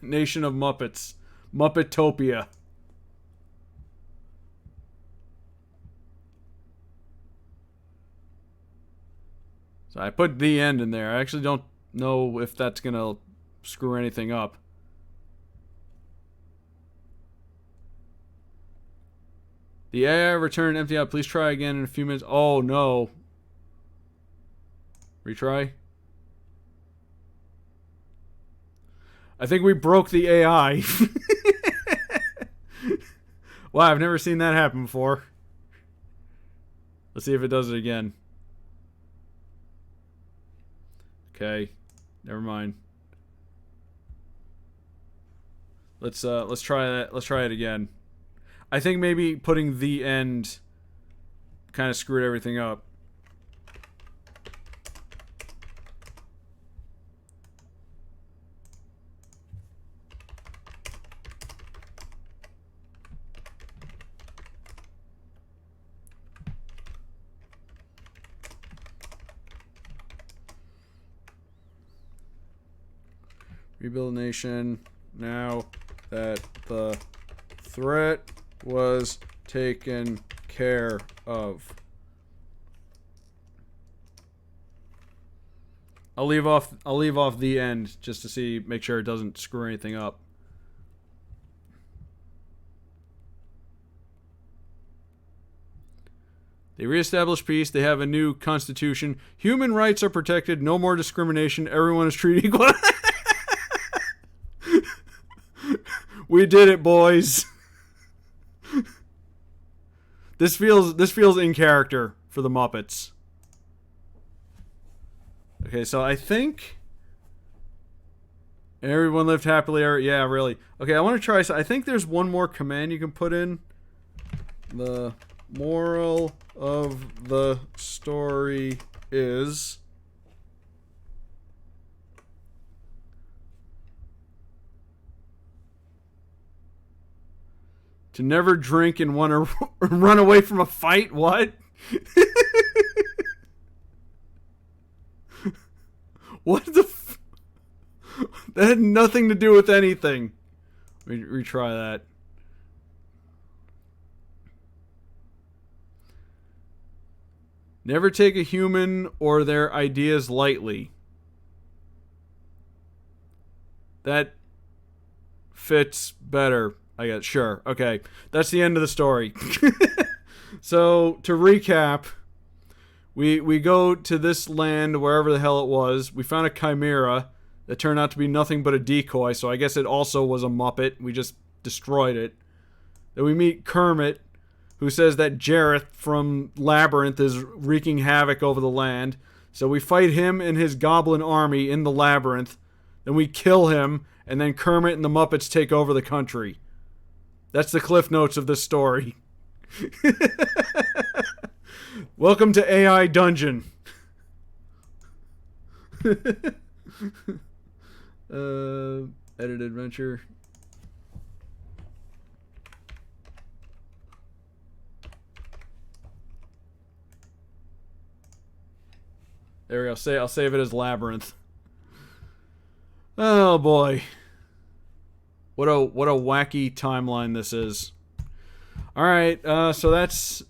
Nation of Muppets. Muppetopia. So I put the end in there. I actually don't know if that's gonna screw anything up. The AI returned empty out. Please try again in a few minutes. Oh no. Retry. I think we broke the AI. Wow, I've never seen that happen before. Let's see if it does it again. Okay, never mind. Let's try that. Let's try it again. I think maybe putting the end kind of screwed everything up. Rebuild nation now that the threat was taken care of. I'll leave off the end just to see, make sure it doesn't screw anything up. They reestablish peace. They have a new constitution. Human rights are protected. No more discrimination. Everyone is treated equal. We did it, boys. This feels in character for the Muppets. Okay, so I think everyone lived happily ever. Yeah, really. Okay, I want to try. So I think there's one more command you can put in. The moral of the story is to never drink and want to run away from a fight. What? What the that had nothing to do with anything. Let me retry that. Never take a human or their ideas lightly. That fits better, I guess. Sure. Okay. That's the end of the story. So, to recap, we go to this land, wherever the hell it was. We found a chimera that turned out to be nothing but a decoy, so I guess it also was a Muppet. We just destroyed it. Then we meet Kermit, who says that Jareth from Labyrinth is wreaking havoc over the land. So we fight him and his goblin army in the Labyrinth. Then we kill him, and then Kermit and the Muppets take over the country. That's the cliff notes of this story. Welcome to AI Dungeon. Edit adventure. There we go. I'll save it as Labyrinth. Oh boy. What a wacky timeline this is. Alright, so that's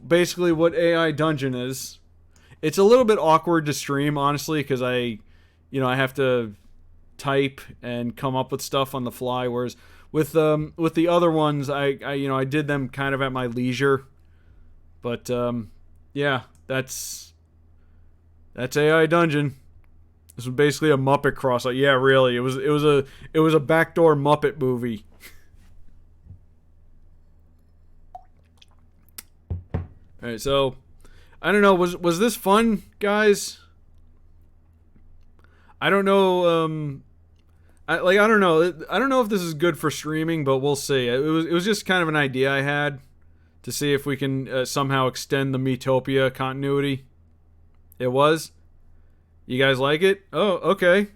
basically what AI Dungeon is. It's a little bit awkward to stream, honestly, because I have to type and come up with stuff on the fly, whereas with the other ones, I did them kind of at my leisure. But yeah, that's AI Dungeon. This was basically a Muppet cross. Like, yeah, really, it was a backdoor Muppet movie. All right, so I don't know. Was this fun, guys? I don't know. I don't know. I don't know if this is good for streaming, but we'll see. It was just kind of an idea I had to see if we can somehow extend the Miitopia continuity. It was. You guys like it? Oh, okay.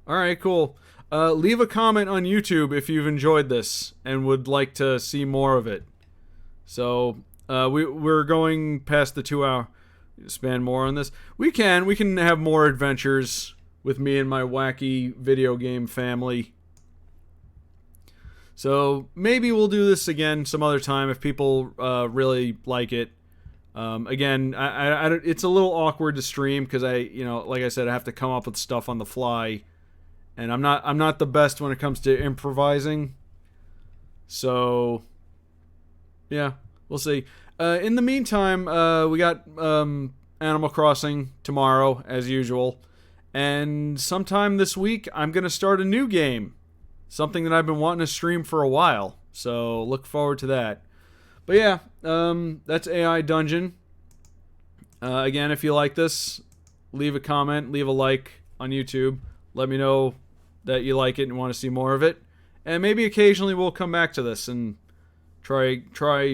All right, cool. Leave a comment on YouTube if you've enjoyed this and would like to see more of it. So we're going past the 2 hour. Spend more on this. We can have more adventures with me and my wacky video game family. So maybe we'll do this again some other time if people really like it. Again, it's a little awkward to stream because like I said, I have to come up with stuff on the fly, and I'm not the best when it comes to improvising. So, yeah, we'll see. In the meantime, we got Animal Crossing tomorrow as usual, and sometime this week I'm gonna start a new game, something that I've been wanting to stream for a while. So look forward to that. But yeah, that's AI Dungeon. Again, if you like this, leave a comment, leave a like on YouTube. Let me know that you like it and want to see more of it. And maybe occasionally we'll come back to this and try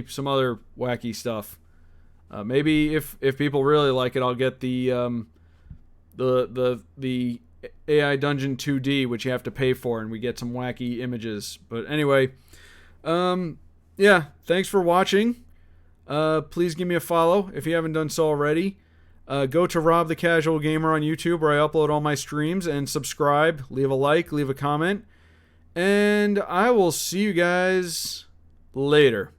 some other wacky stuff. Maybe if people really like it, I'll get the AI Dungeon 2D, which you have to pay for, and we get some wacky images. But anyway, yeah, thanks for watching. Please give me a follow if you haven't done so already. Go to Rob the Casual Gamer on YouTube, where I upload all my streams, and subscribe, leave a like, leave a comment, and I will see you guys later.